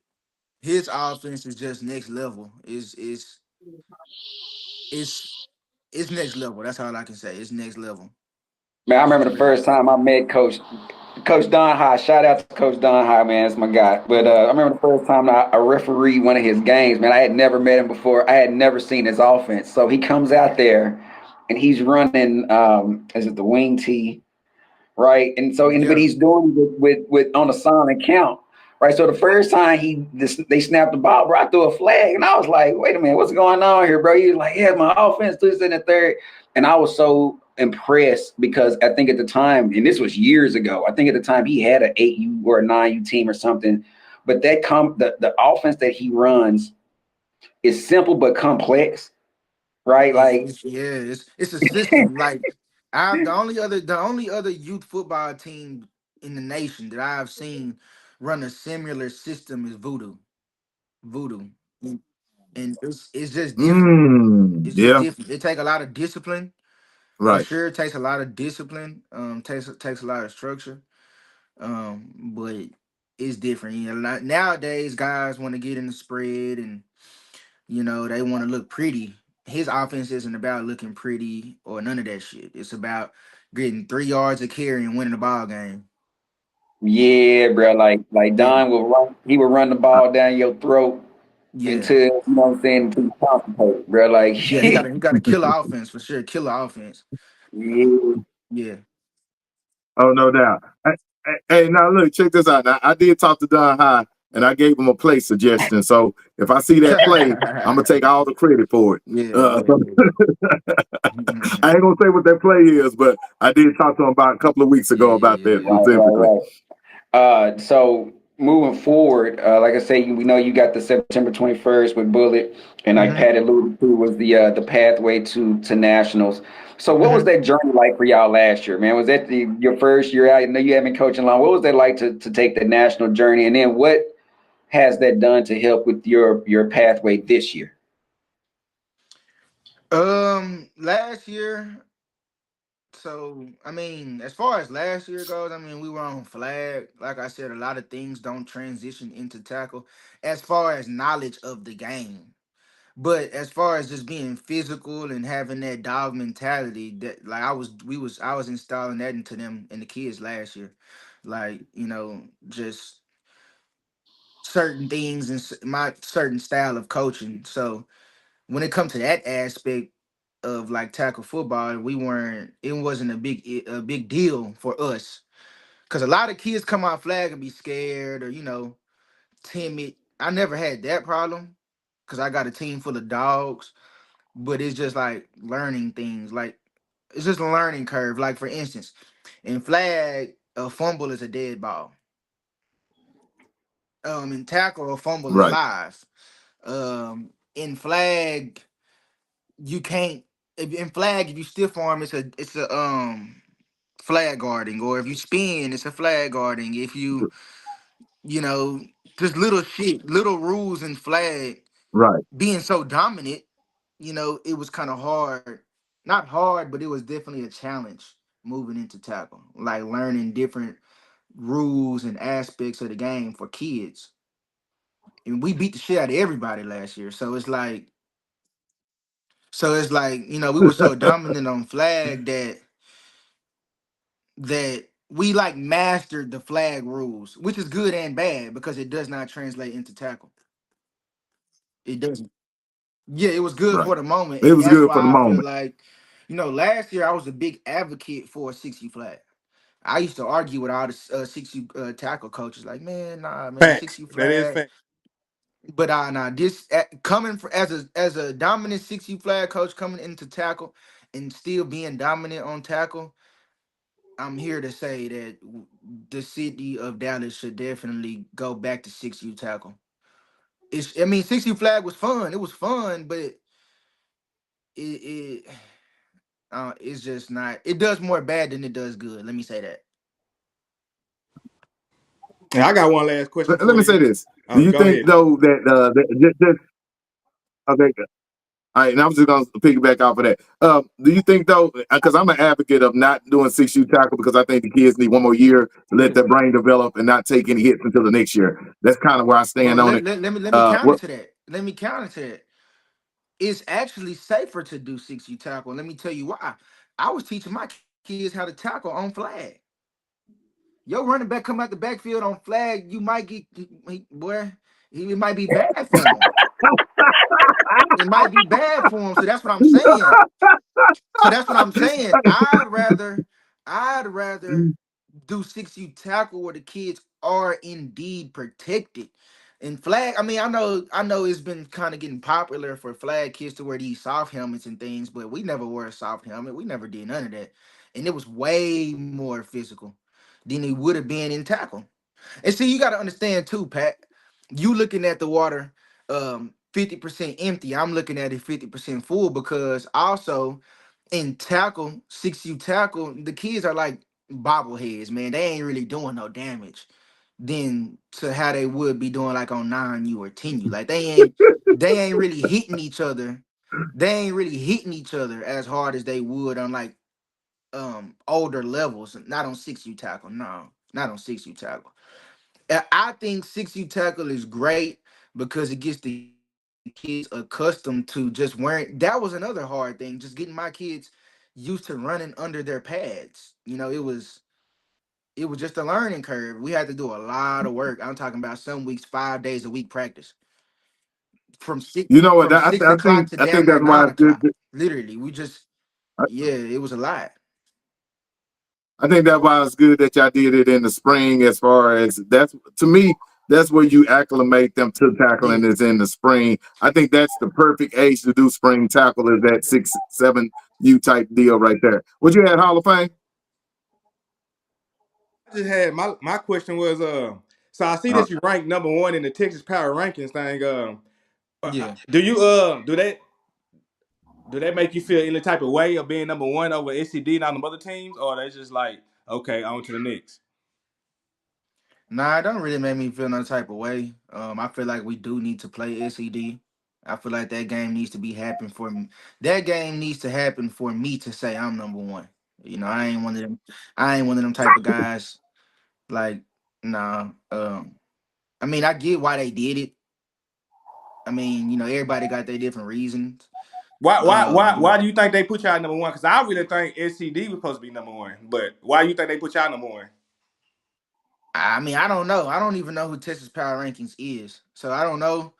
his offense is just next level. It's it's next level. That's all I can say. It's next level. Man, I It's remember just the next first level. time I met Coach Don High. Shout out to Coach Don High, man, that's my guy. But Yeah. I remember the first time I refereed one of his games. Man, I had never met him before. I had never seen his offense. So he comes out there, and he's running. Is it the wing tee? Right? And so, but Yeah. he's doing it with on a silent count, right? So the first time they snapped the ball, bro, I threw a flag, and I was like, "Wait a minute, what's going on here, bro?" He was like, "Yeah, my offense, this and the third," and I was so impressed because I think at the time, and this was years ago, I think at the time he had an 8U or a 9U team or something, but the offense that he runs is simple but complex, right? Like, It's a system. Like I've the only other youth football team in the nation that I've seen run a similar system is Voodoo. Voodoo. And it's just different. It's just Yeah. different. It take a lot of discipline. For Right. sure, it takes a lot of discipline. Takes a lot of structure. But it's different. You know, nowadays guys want to get in the spread and they want to look pretty. His offense isn't about looking pretty or none of that shit. It's about getting 3 yards of carry and winning the ball game. yeah, bro, like Yeah, Don will run, he will run the ball down your throat yeah, until you know what I'm saying until you concentrate, bro. Like, yeah. He got a killer offense for sure. Killer offense. yeah, Yeah. Oh, no doubt. Hey, now look, check this out. Now, I did talk to Don High, and I gave him a play suggestion. So if I see that play, I'm gonna take all the credit for it. Yeah, Uh, yeah, yeah. I ain't gonna say what that play is, but I did talk to him about a couple of weeks Yeah, ago about yeah, that yeah. specifically. right. So moving forward, like I say, we know you got the September 21st with Bullet, and like Hmm. Pat alluded to, was the pathway to nationals. So what was Hmm. that journey like for y'all last year, man? Was that your first year out? I know you haven't been coaching long. What was that like to take the national journey, and then what has that done to help with your pathway this year? Last year. So, I mean, as far as last year goes, I mean, we were on flag. Like I said, a lot of things don't transition into tackle as far as knowledge of the game. But as far as just being physical and having that dog mentality, that like I was installing that into them and the kids last year. Like, just certain things and my certain style of coaching. So, when it comes to that aspect of like tackle football, it wasn't a big deal for us because a lot of kids come out flag and be scared or timid. I never had that problem because I got a team full of dogs. but it's just like learning things. Like it's just a learning curve. Like for instance, in flag, a fumble is a dead ball. In tackle, a fumble is Right. live. In flag, you can't. In flag, if you stiff arm, it's a flag guarding, or if you spin, it's a flag guarding. If you know, just little shit, little rules in flag Right. being so dominant, it was kind of hard. Not hard, but it was definitely a challenge moving into tackle, like learning different rules and aspects of the game for kids. And we beat the shit out of everybody last year. So it's like, we were so dominant on flag that we like mastered the flag rules, which is good and bad because it does not translate into tackle. It doesn't. Yeah, it was good Right. for the moment, It and was that's good for the why I feel moment. like, last year I was a big advocate for a 6U flag. I used to argue with all the 6U tackle coaches, like, man, nah, man, Facts. 6U That is flag. fact. But nah, coming as a dominant 6U flag coach coming into tackle and still being dominant on tackle, I'm here to say that the city of Dallas should definitely go back to 6U tackle. I mean, 6U flag was fun. It was fun, but it it's just not. It does more bad than it does good. Let me say that. And I got one last question Let for me say you. this. Do Oh, you go think ahead. though that okay? All right, and I'm just gonna piggyback off of that. Do you think though, because I'm an advocate of not doing 6U tackle because I think the kids need one more year to let their brain develop and not take any hits until the next year. That's kind of where I Well, stand on let, it. let, let me let me counter What to that. Let me counter to that. It's actually safer to do 6U tackle. Let me tell you why. I was teaching my kids how to tackle on flag. Your running back come out the backfield on flag, you might get boy. It might be bad for him. It might be bad for him. So that's what I'm saying. So that's what I'm saying. I'd rather do 6U tackle where the kids are indeed protected. And flag, I mean, I know it's been kind of getting popular for flag kids to wear these soft helmets and things, but we never wore a soft helmet. We never did none of that. And it was way more physical than it would have been in tackle. And see, you gotta understand too, Pat. You looking at the water 50% empty. I'm looking at it 50% full because also in tackle, 6U tackle, the kids are like bobbleheads, man. They ain't really doing no damage than to how they would be doing like on 9U or 10U. Like they ain't really hitting each other. They ain't really hitting each other as hard as they would on like older levels. Not on 6U tackle. No, not on 6U tackle. I think 6U tackle is great because it gets the kids accustomed to just wearing. That was another hard thing, just getting my kids used to running under their pads. It was just a learning curve. We had to do a lot of work. I'm talking about some weeks, 5 days a week practice from six you know what? from six o'clock to I damn think near that's why nine it's good. o'clock. Literally, we just yeah, it was a lot. I think that's why it's good that y'all did it in the spring. As far as that's to me, that's where you acclimate them to tackling Yeah. is in the spring. I think that's the perfect age to do spring tackle is that 6, 7U type deal right there. What you had Hall of Fame? I just had my question was so I see Uh, that you ranked number one in the Texas Power Rankings thing. Yeah. Do you do that make you feel any type of way of being number one over SCD and all them other teams, or that's just like okay, on to the next? Nah, it don't really make me feel no type of way. I feel like we do need to play SED. I feel like that game needs to be happen for me. That game needs to happen for me to say I'm number one. I ain't one of them. I ain't one of them type of guys. Like, nah. I mean, I get why they did it. I mean, everybody got their different reasons. Why But do you think they put y'all at number one? Because I really think SCD was supposed to be number one, but why do you think they put y'all number one? I mean, I don't know. I don't even know who Texas Power Rankings is. So I don't know.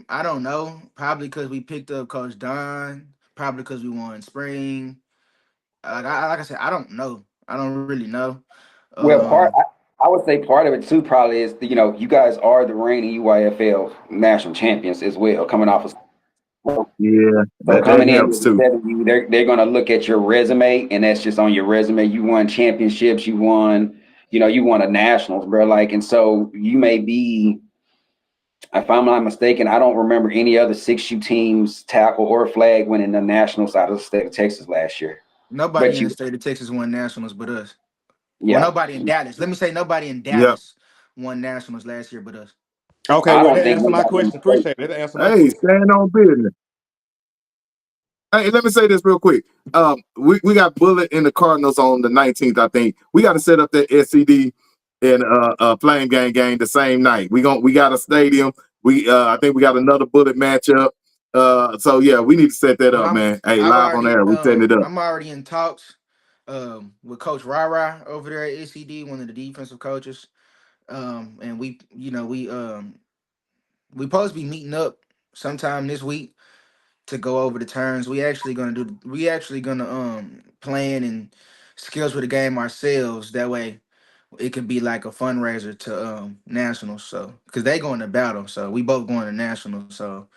I don't know. Probably because we picked up Coach Don. Probably because we won spring. Like I said, I don't know. I don't really know. Well, Um, I would say part of it too probably is you guys are the reigning UYFL national champions as well, coming off of Yeah, So that coming in helps as a too. 7U, they're going to look at your resume, and that's just on your resume. You won championships, you won a nationals, bro. Like, and so you may be, if I'm not mistaken, I don't remember any other 6U teams, tackle or flag, winning the nationals out of the state of Texas last year. Nobody But in the you, state of Texas won nationals but us. Well, yeah, nobody in Dallas. Let me say nobody in Yep. Dallas won nationals last year but us. Okay, I well, don't that think answered my nobody in question. the state. Appreciate it. That answered my Hey, question. stand on business. Hey, let me say this real quick. We got Bullet and the Cardinals on the 19th, I think. We got to set up that SCD and Flame game the same night. We got a stadium. I think we got another Bullet matchup. So yeah, we need to set that Well, up, man. Hey, I've live on already air. We setting it up. I'm already in talks with Coach Rara over there at SED, one of the defensive coaches. And we supposed to be meeting up sometime this week to go over the terms. We actually gonna plan and skills for the game ourselves. That way it could be like a fundraiser to nationals. So because they going to battle, so we both going to nationals. So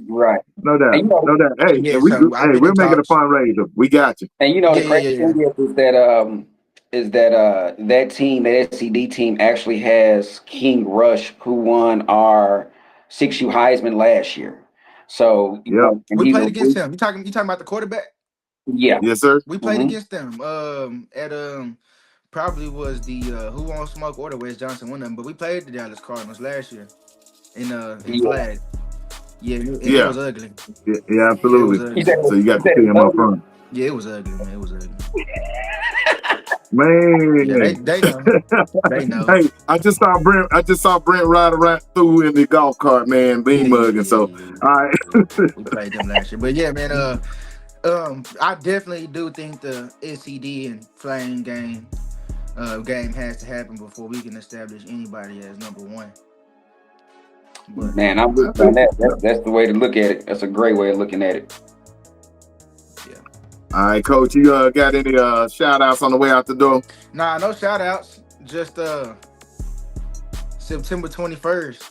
Right. No And doubt, you know, no doubt. Hey, yeah, and so I've been in we're making a talks. fundraiser. We got you. the Yeah, yeah, crazy yeah, yeah. thing is that that team, that SCD team, actually has King Rush, who won our 6U Heisman last year. So Yep. and We he's played a against him. You talking about the quarterback? yeah. Yes, sir. We played Hmm. against them. At probably was the Who Won't Smoke or the Wes Johnson, one of them. But we played the Dallas Cardinals last year in Yeah. flag. Yeah, and it Yeah. was ugly. Yeah, Yeah, it was absolutely. He ugly. said So you got he to said see it him up was ugly. front, Yeah, it was ugly, man. It was ugly. Yeah, man. they know. They know. Hey, I just saw Brent. Ride around through in the golf cart, man, bean Yeah, yeah, mugging. yeah, So, yeah, all right. yeah. We played them last year. But yeah, man, I definitely do think the SED and Flame game has to happen before we can establish anybody as number one. But Man, I'm with I you on think, that. That's the way to look at it. That's a great way of looking at it. yeah. all right, Coach. You got any shout outs on the way out the door? Nah, no shout outs. Just September 21st.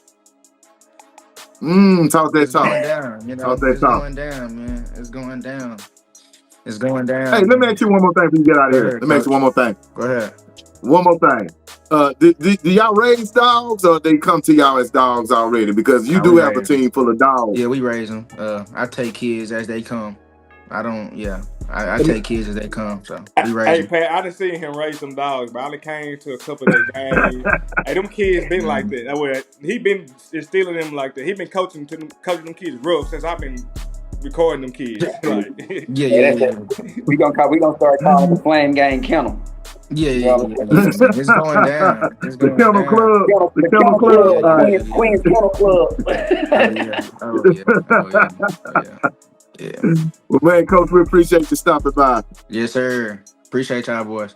Talk that It's talk. going down, Talk that it's talk. going down, man. It's going down. It's going Hey, down, let me man. ask you one more thing before you get out of Go here. ahead, Let me ask you coach. one more thing. Go ahead. One more thing. Do y'all raise dogs or they come to y'all as dogs already? Because you Nah, do we have a raise them. team full of dogs. Yeah, we raise them. I take kids as they come. I don't. Yeah, I And take kids as they come. So we raise hey, them. Pat, I done seen him raise them dogs, but I only came to a couple of their games. Hey, them kids been like that. That way, he been instilling them like that. He been coaching them kids rough since I've been recording them kids. Like, Yeah, Yeah, yeah, that's yeah, it. We gonna start calling the Flame Gang Kennel. yeah, You yeah, know yeah, what I'm yeah, yeah, man. It's going down. It's The going Kennel down. Club. saying? The The Kennel Kennel Yeah, Club. yeah, Club, All yeah, right. yeah, Queens yeah. Kennel Club. Oh yeah. Oh yeah. Oh yeah. Oh yeah. Yeah. Well, man, Coach, we appreciate you stopping by. Yes, sir. Appreciate y'all, boys.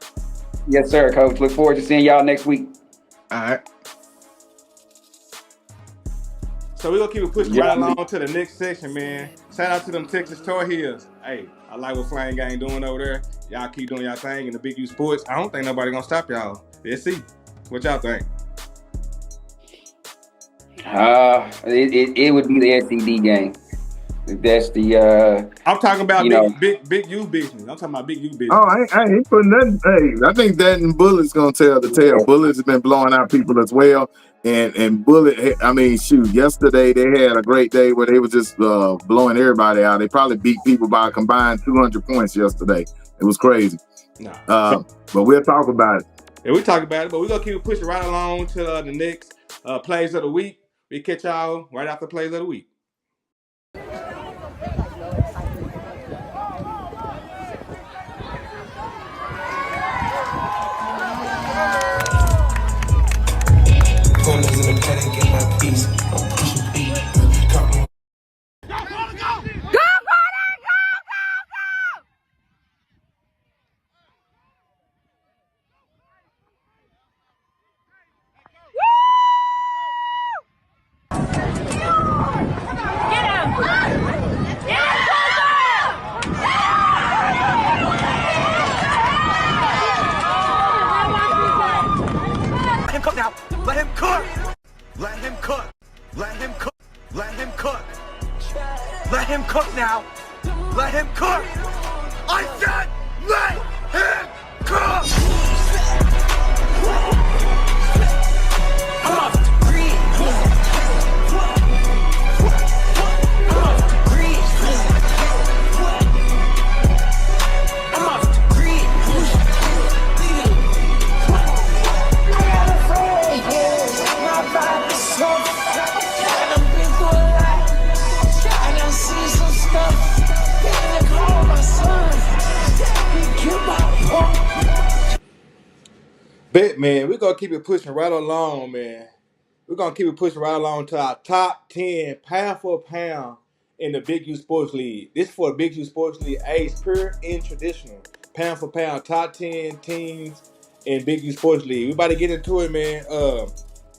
Yes, sir, Coach. Look forward to seeing y'all next week. All right. so we're gonna keep it pushing Yeah, right along to the next section, man. Shout out to them Texas Tar Heels. Hey, I like what Flame Gang doing over there. Y'all keep doing y'all thing in the Big U Sports. I don't think nobody gonna stop y'all. Let's see. What y'all think? it would be the SED game. That's the I'm talking about you know, big U business. I'm talking about Big U business. Oh, I ain't putting nothing. Hey, I think that and Bullet's gonna tell the tale. Bullet's has been blowing out people as well. And Bullet, I mean, shoot, yesterday they had a great day where they were just blowing everybody out. They probably beat people by a combined 200 points yesterday. It was crazy. No. But we'll talk about it. Yeah, we talk about it, but we're gonna keep it pushing right along to the next plays of the week. We catch y'all right after plays of the week. Corners in the paddock, get my piece. I'm pushing feet. Caught me. Let him cook now. Let him cook. Let him cook. Let him cook. Let him cook. Let him cook now. Let him cook. I said let him cook. I'm off the grid. I'm off the grid. I'm off the grid. My vibe is so I've been through a lot. I done seen some stuff. They call my son. He killed my punk. Bet, man, we're going to keep it pushing right along, man. We're going to keep it pushing right along to our top 10 pound for pound in the Big U Sports League. This is for the Big U Sports League age pure and traditional. Pound for pound, top 10 teams in Big U Sports League. We about to get into it, man.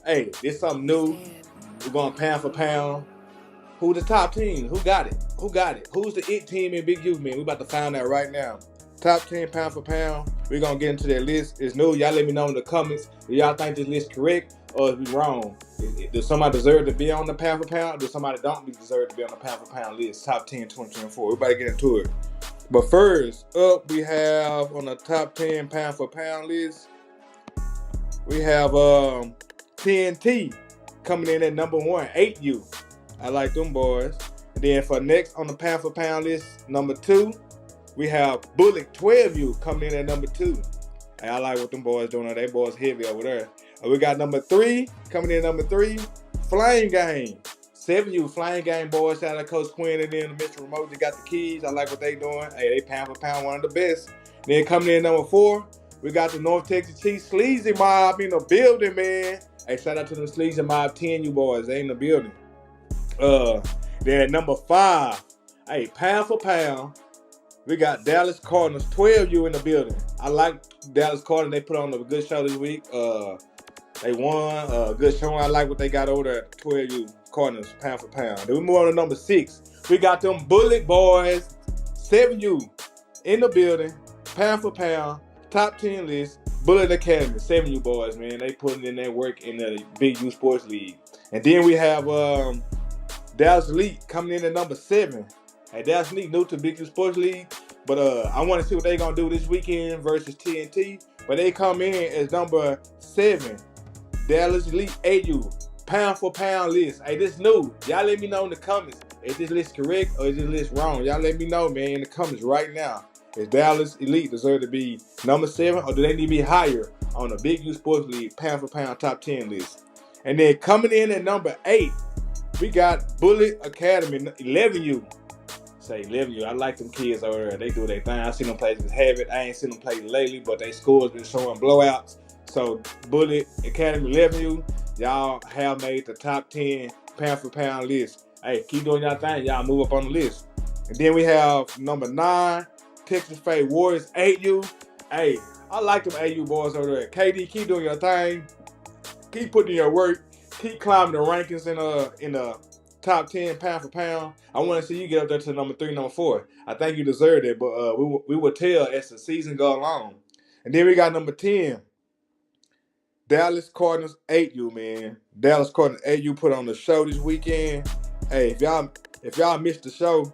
Hey, this is something new. We're going pound for pound. Who the top team? Who got it? Who got it? Who's the it team in Big U, man? We about to find out right now. Top 10 pound for pound. We're going to get into that list. It's new. Y'all let me know in the comments. Do y'all think this list correct or is we wrong? Does somebody deserve to be on the pound for pound? Or does somebody don't deserve to be on the pound for pound list? Top 10 2024. We about to get into it. But first up, we have on the top 10 pound for pound list, we have TNT coming in at number 1, 8U. I like them boys. And then for next on the pound for pound list, number 2, we have Bullet 12U coming in at number 2. Hey, I like what them boys doing. They boys heavy over there. We got number 3 coming in at number 3, Flame Game. 7U Flame Game boys. Shout out to Coach Quinn and then Mr. Remote. They got the keys. I like what they doing. Hey, they pound for pound one of the best. Then coming in at number 4, we got the North Texas Chiefs Sleazy Mob in the building, man. Hey, shout out to the Sleazy Mob 10U boys. They in the building. Then at number 5, hey, pound for pound, we got Dallas Cardinals 12U in the building. I like Dallas Cardinals. They put on a good show this week. They won a good show. I like what they got over there at 12U Cardinals pound for pound. Then we move on to number 6. We got them Bullet boys 7U in the building, pound for pound, top 10 list. Bullet Academy 7U boys, man. They putting in their work in the Big U Sports League. And then we have Dallas Elite coming in at number 7. Hey, Dallas Elite new to Big U Sports League, but I want to see what they're going to do this weekend versus TNT. But they come in as number 7. Dallas Elite 8U, pound for pound list. Hey, this new. Y'all let me know in the comments. Is this list correct or is this list wrong? Y'all let me know, man, in the comments right now. Is Dallas Elite deserve to be number 7 or do they need to be higher on the Big U Sports League pound for pound top 10 list? And then coming in at number 8, we got Bullet Academy 11U. Say 11U. I like them kids over there. They do their thing. I seen them play with Habit. I ain't seen them play lately, but they scores been showing blowouts. So Bullet Academy 11U, y'all have made the top 10 pound for pound list. Hey, keep doing y'all thing. Y'all move up on the list. And then we have number 9, Texas Fade Warriors 8U. Hey, I like them 8U boys over there. KD, keep doing your thing. Keep putting in your work. Keep climbing the rankings in the top 10 pound for pound. I want to see you get up there to number 3, number 4. I think you deserve it, but we will tell as the season goes along. And then we got number 10, Dallas Cardinals 8U, man. Dallas Cardinals 8U put on the show this weekend. Hey, if y'all missed the show,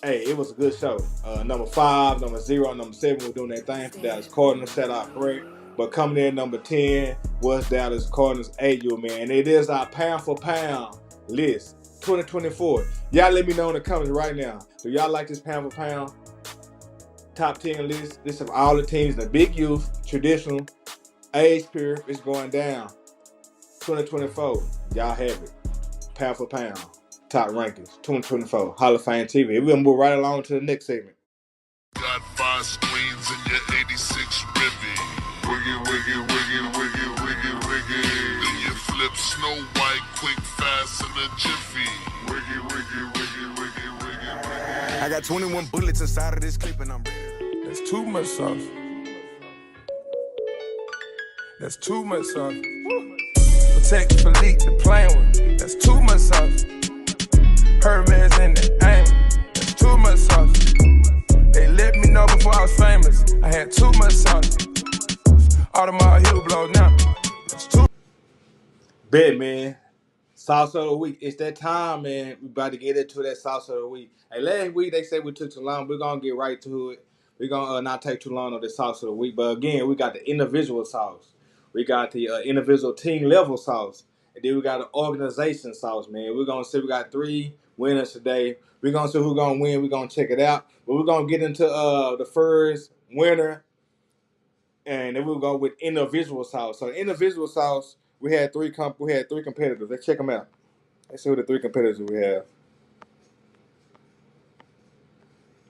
hey, it was a good show. Number 5, number 0, number 7 were doing their thing for Dallas Cardinals. Shout out Brett. But coming in number 10 was Dallas Cardinals 8U, man. And it is our pound for pound list 2024. Y'all let me know in the comments right now. Do y'all like this pound for pound top 10 list? This is all the teams, the Big U, traditional, age period is going down. 2024. Y'all have it. Pound for pound. Top rankings. 2024. Hall of Fame TV. We're going to move right along to the next segment. Got 5 screens in your 86 Ribby. Wiggy, wiggy, wiggy, wiggy, wiggy, wiggy. Then you flip Snow White quick, fast, in a jiffy. Wiggy, wiggy, wiggy, wiggy, wiggy, wiggy. I got 21 bullets inside of this clip and I'm ready. That's too much sauce. That's too much sauce. Protect Philippe, the plain one. That's too much sauce. Hermes in the aim. That's too much sauce. They let me know before I was famous. I had too much sauce. Audemars heel blow now. That's too. Bet, man. Sauce of the week. It's that time, man. We about to get into that sauce of the week. Hey, last week they said we took too long. We're gonna get right to it. We're gonna not take too long on the sauce of the week. But again, we got the individual sauce. We got the individual team level sauce. And then we got the organization sauce, man. We're gonna see we got 3 winners today. We're gonna see who's gonna win. We're gonna check it out. But we're gonna get into the first winner, and then we'll go with individual sauce. So individual sauce, we had three competitors. Let's check them out. Let's see who the 3 competitors we have.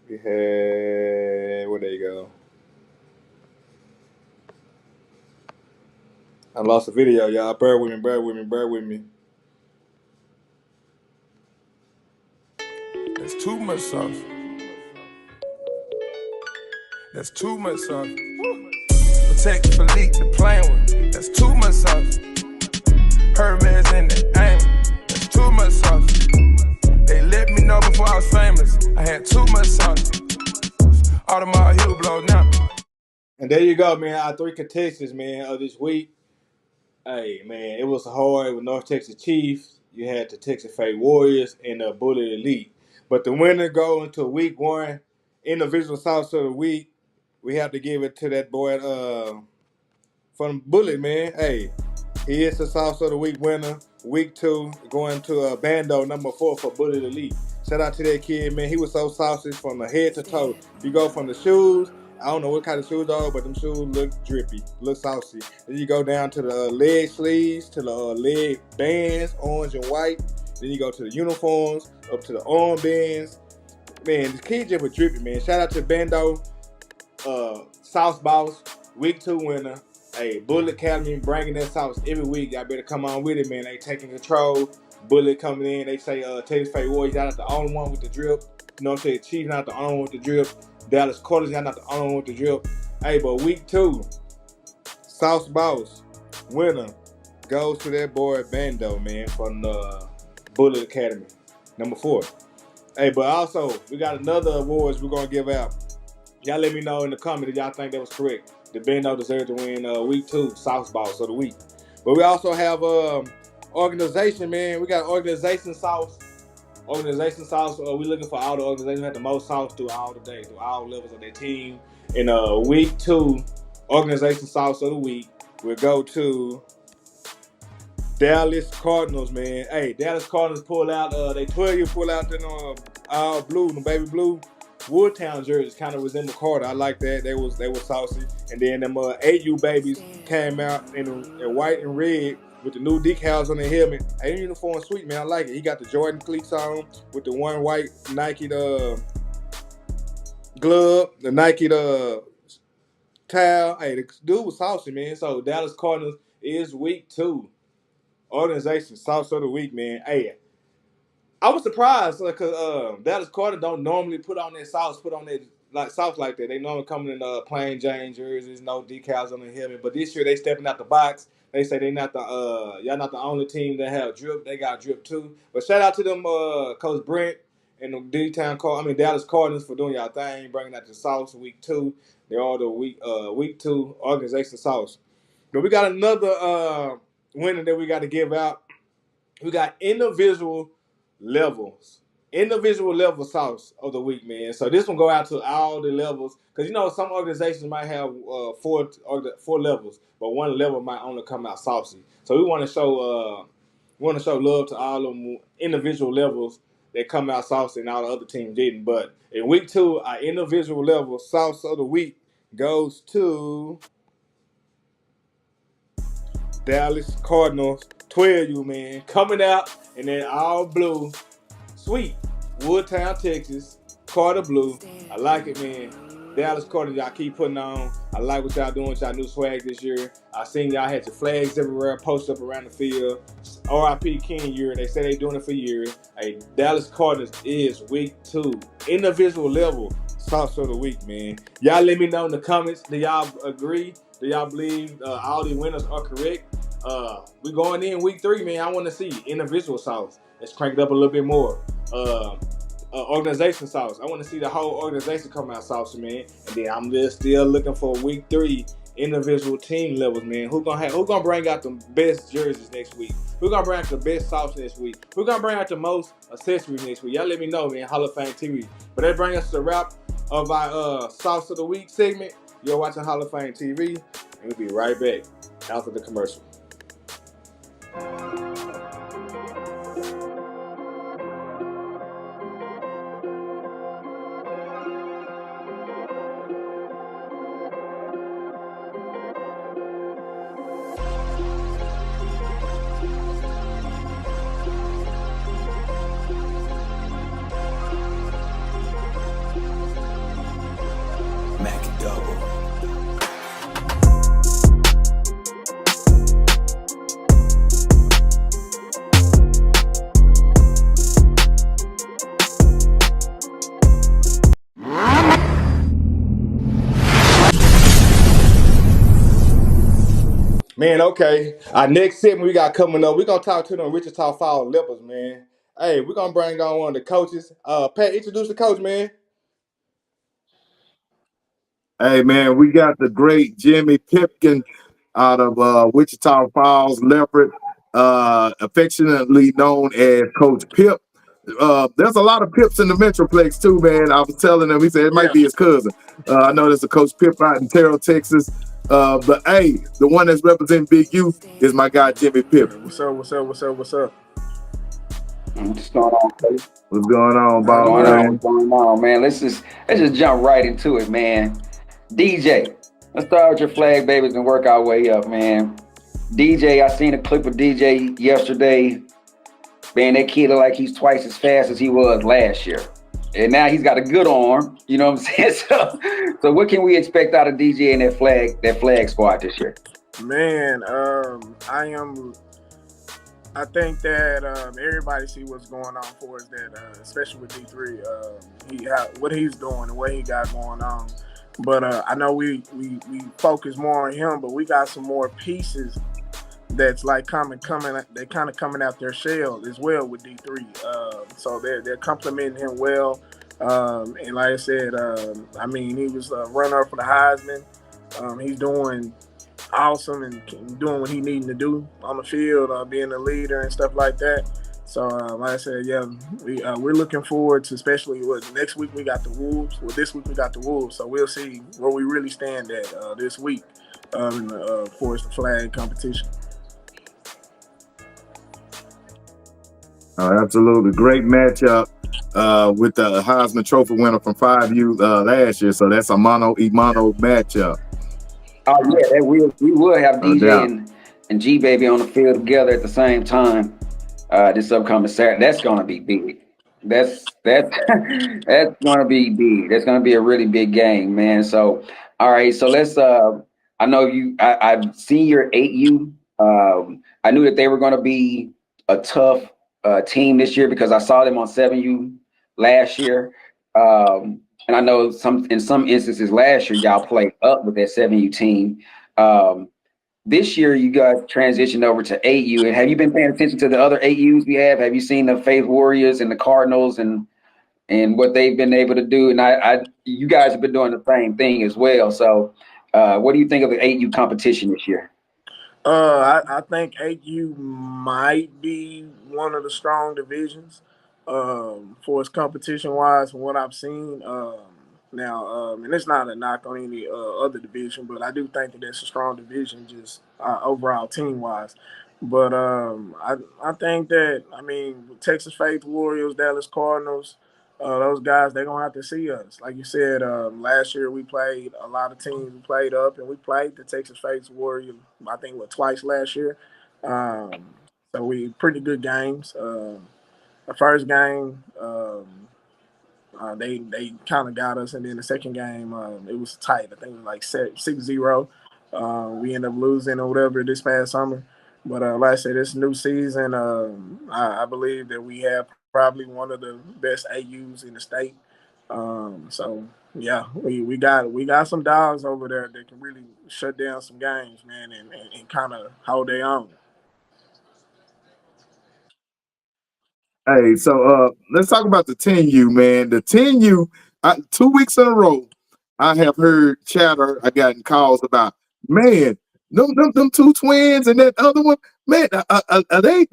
We had, where they go? I lost the video, y'all. Bear with me. That's too much sauce. That's too much sauce. Protect Philippe, the playing with. That's too much sauce. Hermes in the aim. That's too much sauce. They let me know before I was famous. I had too much sauce. Audemars heel blow now. And there you go, man. Our 3 contestants, man, of this week. Hey, man, it was hard with North Texas Chiefs. You had the Texas Fade Warriors and the Bullet Elite. But the winner go into week 1, individual sauce of the week. We have to give it to that boy from Bullet, man. Hey, he is the sauce of the week winner. Week 2, going to Bando number 4 for Bullet Elite. Shout out to that kid, man. He was so saucy from the head to toe. You go from the shoes. I don't know what kind of shoes are, but them shoes look drippy, look saucy. Then you go down to the leg sleeves, to the leg bands, orange and white. Then you go to the uniforms, up to the armbands. Man, the kid just was drippy, man. Shout out to Bando, Sauce Boss, week 2 winner. Hey, Bullet Academy bringing that sauce every week. Y'all better come on with it, man. They taking control. Bullet coming in. They say Texas Fade Warriors, y'all not the only one with the drip. You know what I'm saying? Chiefs not the only one with the drip. Dallas Quarters, y'all not the only one with the drip. Hey, but week 2, Sauce Boss winner goes to that boy Bando, man, from the Bullet Academy, number 4. Hey, but also, we got another awards we're going to give out. Y'all let me know in the comments if y'all think that was correct. The Bando deserves to win week 2 Sauce Boss of the week. But we also have organization, man. We got organization sauce. Organization sauce. We looking for all the organizations who have the most sauce through all the day, through all levels of their team. In week 2 organization sauce of the week, we'll go to Dallas Cardinals, man. Hey, Dallas Cardinals pull out. They 12-year pull out the all blue, the baby blue Woodtown jerseys, kind of resemble Carter. I like that. They was saucy. And then them AU babies came out in white and red with the new decals on their helmet. Hey, uniform sweet, man. I like it. He got the Jordan cleats on with the one white Nike glove, the Nike towel. Hey, the dude was saucy, man. So Dallas Cardinals is week 2 organization sauce of the week, man. Hey, I was surprised because Dallas Cardinals don't normally put on their sauce, sauce like that. They normally come in plain Jane jerseys, no decals on the helmet. But this year they stepping out the box. They say they not y'all not the only team that have drip. They got drip too. But shout out to them, Coach Brent and the Dallas Cardinals for doing y'all thing, bringing out the sauce week 2. They are the week 2 organization sauce. But we got another winner that we got to give out. We got individual level sauce of the week, man. So this one go out to all the levels, because some organizations might have 4 levels, but one level might only come out saucy. So we want to show love to all of them individual levels that come out saucy and all the other teams didn't. But in week 2, our individual level sauce of the week goes to Dallas Cardinals 12U, man, coming out in that all blue, sweet Woodtown, Texas, Carter blue. I like it, man. Dallas Cardinals, y'all keep putting on. I like what y'all doing with y'all new swag this year. I seen y'all had your flags everywhere, posted up around the field. R.I.P. King year. They say they doing it for years. Hey, Dallas Cardinals is week 2, individual level sauce of the week, man. Y'all let me know in the comments. Do y'all agree? Do y'all believe all the winners are correct? We going in week 3, man. I want to see individual sauce. Let's crank it up a little bit more. Organization sauce. I want to see the whole organization come out saucy, man. And then I'm just still looking for week 3 individual team levels, man. Who gonna bring out the best jerseys next week? Who gonna bring out the best sauce next week? Who gonna bring out the most accessories next week? Y'all let me know, man. Hall of Fame TV. But that brings us to the wrap of our sauce of the week segment. You're watching Hall of Fame TV, and we'll be right back after the commercial. Mac double. Man, okay. Our next segment we got coming up, we're gonna talk to them Wichita Falls Leopards, man. Hey, we're gonna bring on one of the coaches. Pat, introduce the coach, man. Hey, man, we got the great Jimmy Pipkin out of Wichita Falls Leopard, affectionately known as Coach Pip. There's a lot of Pips in the Metroplex too, man. I was telling him, he said it might be his cousin. I know there's a Coach Pip out in Terrell, Texas. But hey, the one that's representing Big U is my guy Jimmy Pip. What's up? What's up? What's up? What's up? What's going on, Coach? What's going on, What's boss going on? man? What's going on, man? Let's just jump right into it, man. DJ, let's start with your flag babies and work our way up, man. DJ, I seen a clip of DJ yesterday. Man, that kid look like he's twice as fast as he was last year. And now he's got a good arm. You know what I'm saying? So what can we expect out of DJ and that flag squad this year? Man, I think that everybody see what's going on for us. That especially with D3, what he's doing and what he got going on. But I know we focus more on him, but we got some more pieces that's like they're kind of coming out their shell as well with D3. So they're complimenting him well. And like I said, I mean, he was a runner for the Heisman. He's doing awesome and doing what he needing to do on the field, being a leader and stuff like that. So, like I said, yeah, we're looking forward to, especially next week we got the Wolves. Well, this week we got the Wolves, so we'll see where we really stand at this week for the flag competition. Absolutely. Great matchup with the Heisman Trophy winner from 5U last year. So that's a mano-a-mano matchup. Oh, yeah, we will have DJ and G-Baby on the field together at the same time this upcoming Saturday. That's going to be big. That's going to be big. That's going to be a really big game, man. So, all right, so let's I know I've seen your 8U. I knew that they were going to be a tough team this year because I saw them on 7U last year. And I know in some instances last year y'all played up with that 7U team. This year you guys transitioned over to 8U. And have you been paying attention to the other 8Us we have? Have you seen the Faith Warriors and the Cardinals and what they've been able to do? And you guys have been doing the same thing as well. So what do you think of the 8U competition this year? I think 8U might be one of the strong divisions for its competition-wise from what I've seen. And it's not a knock on any other division, but I do think that it's a strong division just overall team-wise. But I think that, I mean, Texas Faith Warriors, Dallas Cardinals, those guys, they're going to have to see us. Like you said, last year we played a lot of teams. We played up, and we played the Texas Faith Warriors, I think, twice last year. So we pretty good games. The first game, they kind of got us, and then the second game, it was tight. I think it was like 6-0. We ended up losing or whatever this past summer. But like I said, this new season, I believe that we have probably one of the best AUs in the state. So yeah, we got some dogs over there that can really shut down some games, man, and kind of hold their own. Hey, so let's talk about the 10U, man. The 10U, 2 weeks in a row, I have heard chatter. I gotten calls about man, them two twins and that other one, man, are they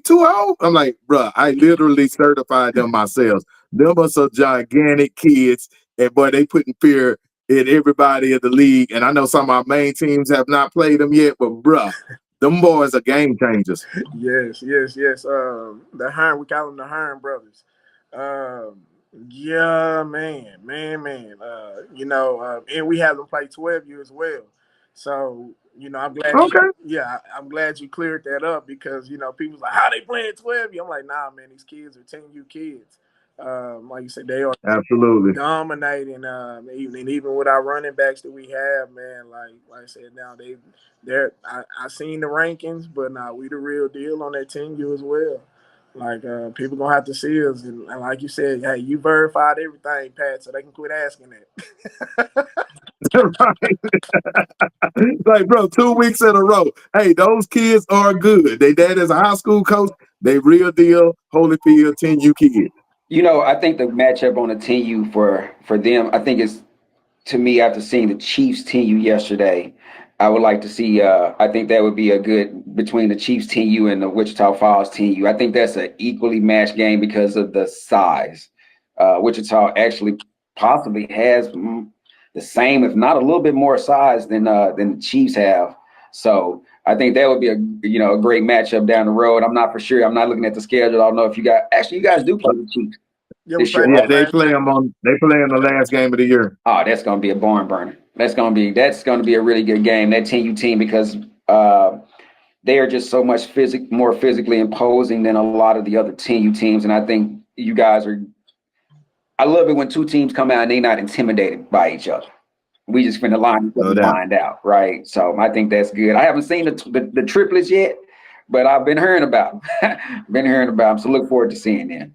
too old? I'm like, bruh, I literally certified them myself. Them are some gigantic kids, and boy, they putting fear in everybody in the league. And I know some of our main teams have not played them yet, but bruh, them boys are game changers. Yes, yes, yes. The Hearn, we call them the Hearn brothers. Um, yeah, man. And we have them play 12U as well. So, I'm glad Okay, I'm glad you cleared that up because, people's like, how they playing 12U? I'm like, nah, man, these kids are 10U kids. Like you said, they are absolutely. dominating. Even with our running backs that we have, man, like I said, now I seen the rankings, but now we the real deal on that 10U as well. Like people gonna have to see us, and like you said, hey, you verified everything, Pat, so they can quit asking that. Right. Like, bro, 2 weeks in a row. Hey, those kids are good. They dad is a high school coach. They real deal, Holyfield 10U kids. I think the matchup on the 10U for them, I think it's to me after seeing the Chiefs 10U yesterday. I would like to see. I think that would be a good between the Chiefs 10U and the Wichita Falls 10U. I think that's an equally matched game because of the size. Wichita actually possibly has the same, if not a little bit more size than the Chiefs have. So I think that would be a great matchup down the road. I'm not for sure. I'm not looking at the schedule. I don't know if you guys do play the Chiefs Yeah, we this year, played Yeah, right? them they last play night. them on. They play in the last game of the year. Oh, that's gonna be a barn burner. That's gonna be a really good game. That 10U team because they are just so much more physically imposing than a lot of the other 10U teams, and I think you guys are. I love it when two teams come out and they're not intimidated by each other. We just finna line each No other doubt. mind out, right? So I think that's good. I haven't seen the triplets yet, but I've been hearing about them. Been hearing about them, so look forward to seeing them.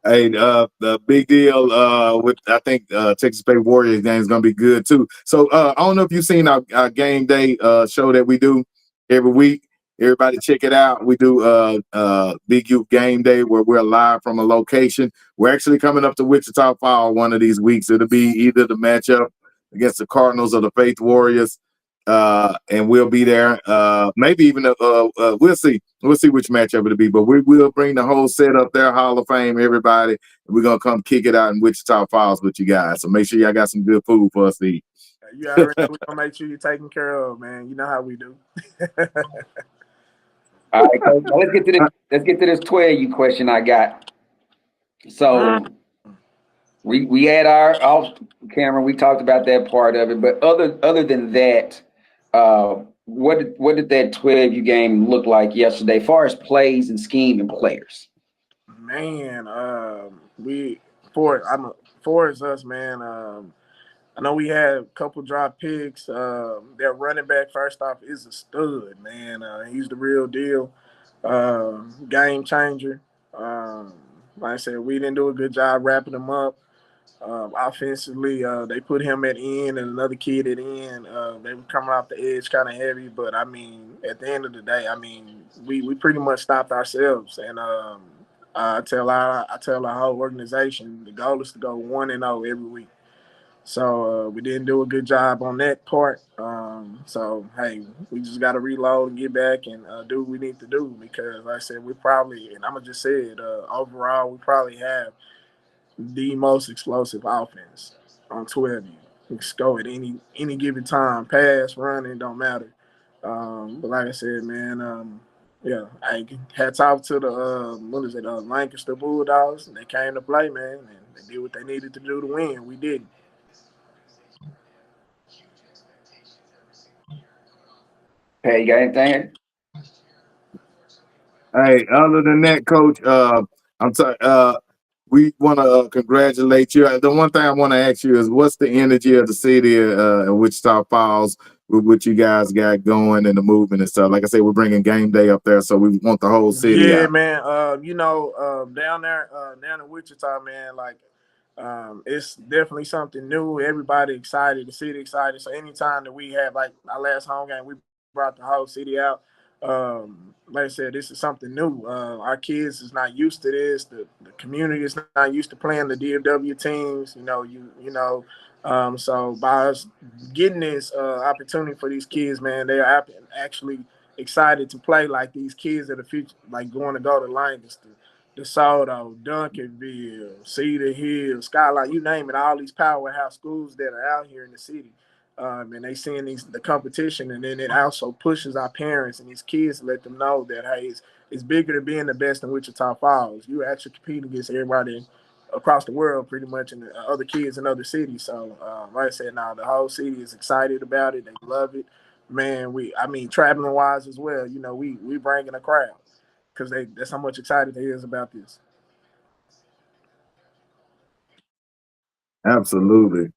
Hey, the big deal with I think Texas State Warriors game is gonna be good too. So I don't know if you've seen our game day show that we do every week. Everybody check it out. We do Big Youth Game Day where we're live from a location. We're actually coming up to Wichita Falls one of these weeks. It'll be either the matchup against the Cardinals or the Faith Warriors. And we'll be there. Maybe even we'll see. We'll see which matchup it'll be. But we will bring the whole set up there, Hall of Fame, everybody. And we're gonna come kick it out in Wichita Falls with you guys. So make sure y'all got some good food for us to eat. You already know we're gonna make sure you're taken care of, man. You know how we do. All right, Coach, now let's get to this 12U question I got. So we had our off camera. We talked about that part of it, but other than that, what did that 12U game look like yesterday, as far as plays and scheme and players? Man, we for I'm a, for is us, man. I know we had a couple drop picks. Their running back, first off, is a stud, man. He's the real deal, game changer. Um, like I said, we didn't do a good job wrapping him up. Offensively, they put him at end and another kid at end. They were coming off the edge kind of heavy, but I mean, at the end of the day, I mean, we pretty much stopped ourselves. And I tell our whole organization the goal is to go 1-0 every week. So we didn't do a good job on that part. So hey, we just got to reload and get back and do what we need to do because, like I said, we probably, and I'm gonna just say it, overall, we probably have the most explosive offense on 12. You can score at any given time, pass, run, it don't matter. But like I said, man, yeah, I hats off to the what is it, Lancaster Bulldogs. They came to play, man, and they did what they needed to do to win. We didn't. Hey, you got anything? Hey, other than that, Coach, I'm sorry. We want to congratulate you. The one thing I want to ask you is, what's the energy of the city in Wichita Falls with what you guys got going and the movement and stuff? Like I said, we're bringing game day up there, so we want the whole city Yeah, out. man. Down there, down in Wichita, man, like it's definitely something new. Everybody excited, the city excited. So anytime that we have like our last home game, we brought the whole city out. Like I said, this is something new. Our kids is not used to this. The community is not used to playing the DFW teams. So by us getting this opportunity for these kids, man, they are actually excited to play like these kids of the future, like going to go to Lancaster, DeSoto, Duncanville, Cedar Hill, Skyline, you name it, all these powerhouse schools that are out here in the city. And they seeing the competition, and then it also pushes our parents and these kids to let them know that hey, it's bigger than being the best in Wichita Falls. You actually compete against everybody across the world, pretty much, and other kids in other cities. So, like I said, now the whole city is excited about it. They love it, man. I mean, traveling wise as well. You know, we bringing a crowd because that's how much excited they is about this. Absolutely.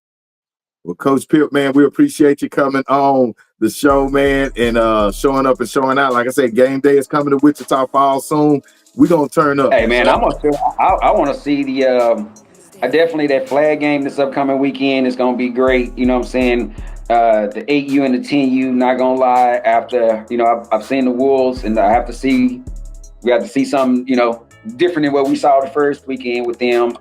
Well, Coach Pip, man, we appreciate you coming on the show, man, and showing up and showing out. Like I said, game day is coming to Wichita Falls soon. We're gonna turn up. Hey man, I want to see the. I definitely that flag game this upcoming weekend is gonna be great. You know what I'm saying? The 8U and the 10U. Not gonna lie, after I've seen the Wolves, and we have to see something different than what we saw the first weekend with them.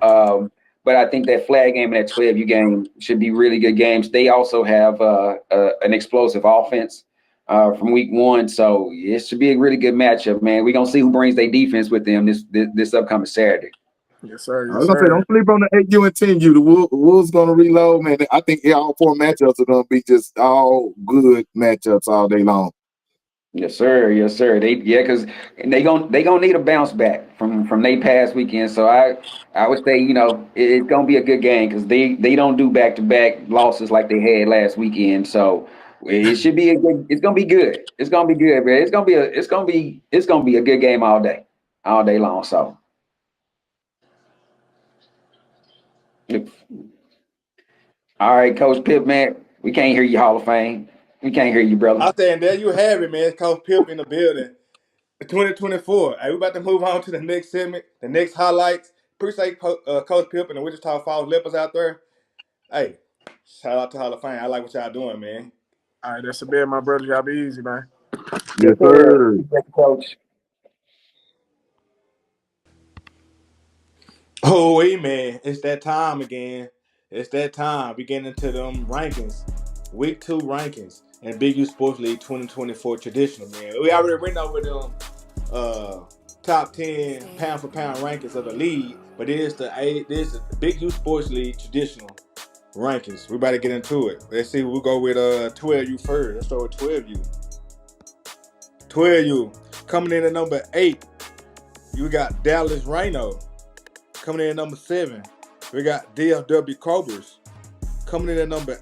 But I think that flag game and that 12U game should be really good games. They also have an explosive offense from week one, so it should be a really good matchup, man. We're gonna see who brings their defense with them this upcoming Saturday. Yes, sir. I Yes, was gonna say, sir. don't sleep on the 8U and 10U. The Wolves gonna reload, man. I think all four matchups are gonna be just all good matchups all day long. Yes, sir. Yes, sir. Because they gonna need a bounce back from their past weekend. So I would say it's gonna be a good game because they don't do back to back losses like they had last weekend. So it should be a good. It's gonna be good. It's gonna be good, man. It's gonna be a good game all day long. So all right, Coach Pip, man, we can't hear you, Hall of Fame. We can't hear you, brother. I saying there you have it, man. Coach Pip in the building. 2024. Hey, we about to move on to the next segment, the next highlights. Appreciate Coach Pip and the Wichita Falls Leopards out there. Hey, shout out to Hall of Fame. I like what y'all doing, man. All right, that's a bit, my brother. Y'all be easy, man. Yes, Yes, sir. sir. Appreciate you, Coach. Oh, hey, man. It's that time again. It's that time. We getting into them rankings. Week 2 rankings and Big U Sports League 2024 traditional, man. We already went over them uh, top 10 pound for pound rankings of the league, but this is the Big U Sports League traditional rankings. We about to get into it. Let's see. We'll go with 12U first. Let's start with 12U. 12U coming in at number 8. You got Dallas Rhino. Coming in at number 7, we got DFW Cobras. Coming in at number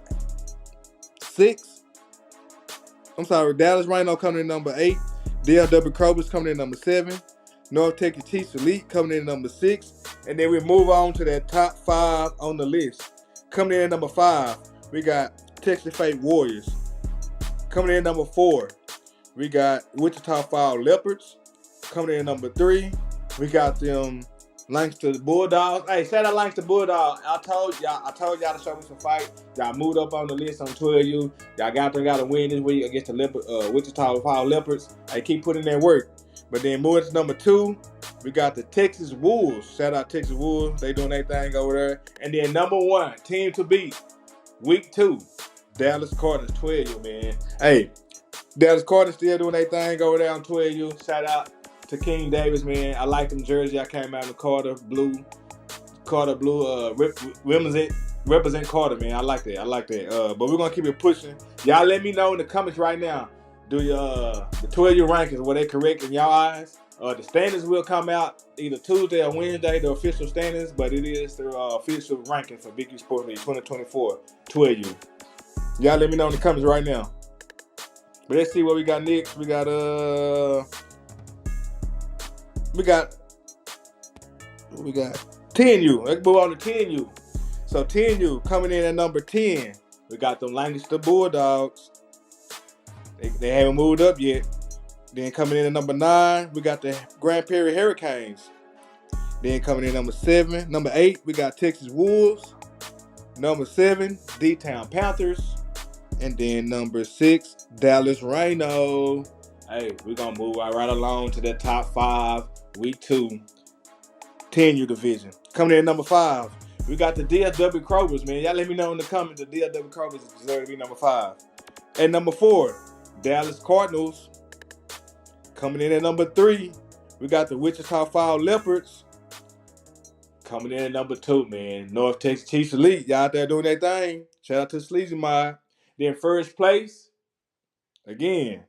6. I'm sorry, Dallas Rhino coming in at number 8. DFW Cobras coming in at number 7. North Texas Chiefs Elite coming in at number 6. And then we move on to that top 5 on the list. Coming in at number 5, we got Texas Fate Warriors. Coming in at number 4, we got Wichita Falls Leopards. Coming in at number 3, we got them Lancaster Bulldogs. Hey, shout out Lancaster Bulldogs. I told y'all to show me some fight. Y'all moved up on the list on 12U. Y'all got to win this week against the Wichita Falls Leopards. Hey, keep putting in that work. But then moving to number 2, we got the Texas Wolves. Shout out Texas Wolves. They doing their thing over there. And then number 1, team to beat, week 2, Dallas Cardinals 12U, man. Hey, Dallas Cardinals still doing their thing over there on 12U. Shout out to King Davis, man. I like them jersey. I came out in the Carter blue, represent Carter, man. I like that. But we're gonna keep it pushing. Y'all let me know in the comments right now. Do your the 12-year rankings, were they correct in y'all eyes? The standings will come out either Tuesday or Wednesday, the official standings, but it is the official ranking for Big U Sports League 2024 12-year. Y'all let me know in the comments right now. But let's see what we got next. We got 10U. Let's move on to 10U. So 10U coming in at number 10. We got them Lancaster Bulldogs. They haven't moved up yet. Then coming in at number 9, we got the Grand Prairie Hurricanes. Then coming in number 7. Number 8, we got Texas Wolves. Number 7, D-Town Panthers. And then number 6, Dallas Rhino. Hey, we're going to move right along to the top 5, week 2, 10U division. Coming in at number 5, we got the DFW Crowbers, man. Y'all let me know in the comments the DFW Crowbers deserve to be number 5. At number 4, Dallas Cardinals. Coming in at number 3, we got the Wichita Falls Leopards. Coming in at number 2, man, North Texas Chiefs Elite. Y'all out there doing their thing. Shout out to Sleazy Mod. Then first place, again,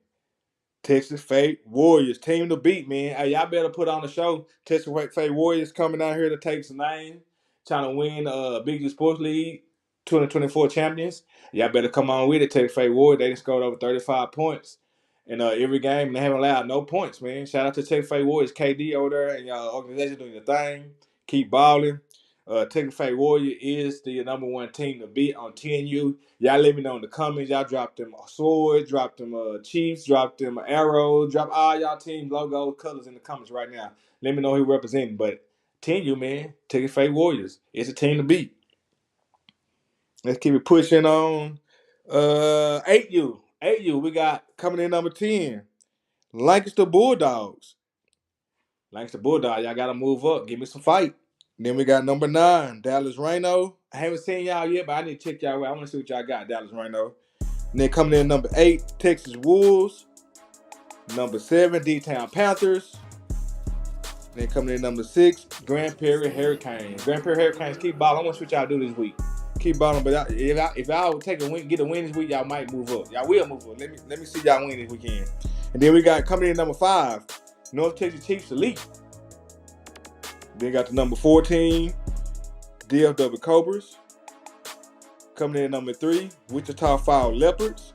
Texas Fate Warriors. Team to beat, man. Hey, y'all better put on the show. Texas Fate Warriors coming out here to take some name. Trying to win Big U Sports League 2024 champions. Y'all better come on with it. Texas Fate Warriors. They just scored over 35 points in every game. And they haven't allowed no points, man. Shout out to Texas Fate Warriors. KD over there and y'all organization doing your thing. Keep balling. Texas Fate Warrior is the number 1 team to beat on 10U. Y'all let me know in the comments. Y'all drop them swords, drop them Chiefs, drop them arrows, drop all y'all team logos, colors in the comments right now. Let me know who representing. But 10U, man, Texas Fate Warriors. It's a team to beat. Let's keep it pushing on. 8U. 8U, we got coming in number 10. Lancaster Bulldogs. Lancaster Bulldogs, y'all got to move up. Give me some fight. Then we got number 9, Dallas Rhino. I haven't seen y'all yet, but I need to check y'all out. I want to see what y'all got, Dallas Rhino. And then coming in number 8, Texas Wolves. Number 7, D-Town Panthers. Then coming in number 6, Grand Prairie Hurricanes. Grand Prairie Hurricanes, keep balling. I want to see what y'all do this week. Keep balling, but if y'all take a win, get a win this week, y'all might move up. Y'all will move up. Let me see y'all win this weekend. And then we got coming in number 5, North Texas Chiefs Elite. Then got the number 14, DFW Cobras. Coming in at number 3, Wichita Falls Leopards.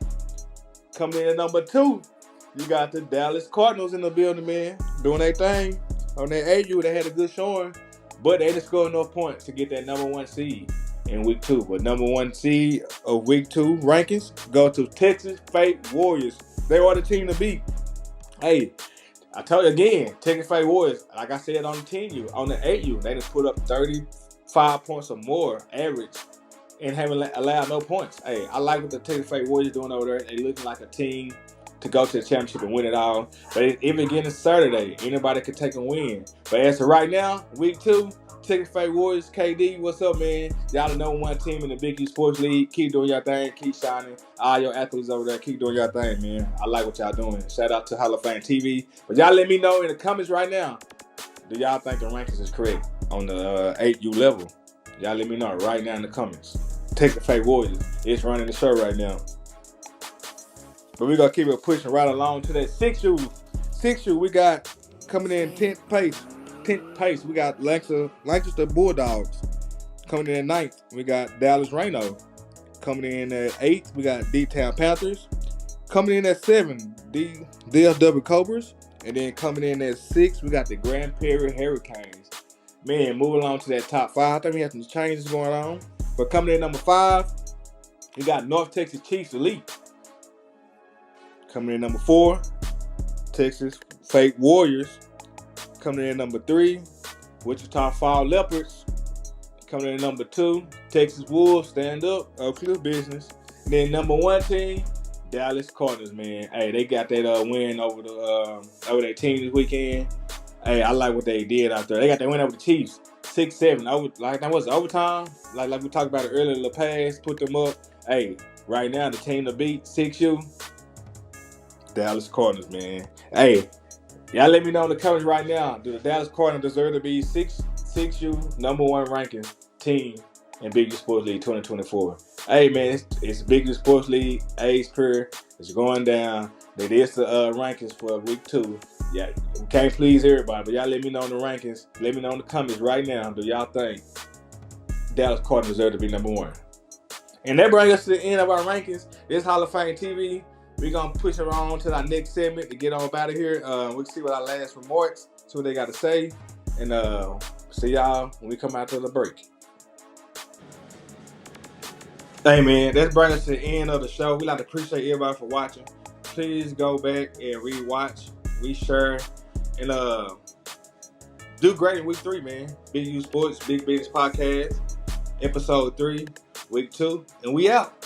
Coming in at number 2, you got the Dallas Cardinals in the building, man. Doing their thing. On their AU, they had a good showing, but they didn't score enough points to get that number 1 seed in week 2. But number 1 seed of week 2 rankings go to Texas Fate Warriors. They are the team to beat. Hey, I tell you again, Texas Fate Warriors, like I said on the 10U, on the 8U, they just put up 35 points or more average and haven't allowed no points. Hey, I like what the Texas Fate Warriors doing over there. They looking like a team to go to the championship and win it all. But even again, it's Saturday. Anybody could take a win. But as of right now, week 2, Texas Fate Warriors, KD, what's up, man? Y'all the number 1 team in the Big U Sports League. Keep doing your thing. Keep shining. All your athletes over there, keep doing your thing, man. I like what y'all doing. Shout out to Hall of Fame TV. But y'all let me know in the comments right now, do y'all think the rankings is correct on the 8U level? Y'all let me know right now in the comments. Texas Fate Warriors. It's running the show right now. But we're going to keep it pushing right along to that 6U. 6U, we got coming in 10th place. We got Lancaster Bulldogs. Coming in at 9th, we got Dallas Rhino. Coming in at 8th, we got D-Town Panthers. Coming in at 7th, DFW Cobras. And then coming in at 6th, we got the Grand Prairie Hurricanes. Man, moving along to that top 5. I think we have some changes going on. But coming in number 5, we got North Texas Chiefs Elite. Coming in number 4, Texas Fate Warriors. Coming in number 3, Wichita Falls Leopards. Coming in number 2, Texas Wolves. Stand up to the business. And then number 1 team, Dallas Cardinals, man. Hey, they got that win over their team this weekend. Hey, I like what they did out there. They got that win over the Chiefs, 6-7. Like that was overtime. Like we talked about it earlier in the past. Put them up. Hey, right now the team to beat 6U. Dallas Cardinals, man. Hey, y'all let me know in the comments right now. Do the Dallas Cardinals deserve to be 6U number 1 ranking team in Big U Sports League 2024? Hey, man, it's Big U Sports League. Age career is going down. That is the rankings for week 2. Yeah, we can't please everybody, but y'all let me know in the rankings. Let me know in the comments right now. Do y'all think Dallas Cardinals deserve to be number 1? And that brings us to the end of our rankings. This Hall of Fame TV. We're going to push it on to our next segment to get on out of here. We'll see what our last remarks, see what they got to say. And see y'all when we come out to the break. Hey, man, that brings us to the end of the show. We'd like to appreciate everybody for watching. Please go back and re-watch, re-share, and do great in week 3, man. Big U Sports, Big Bidnezz Podcast, episode 3, week 2, and we out.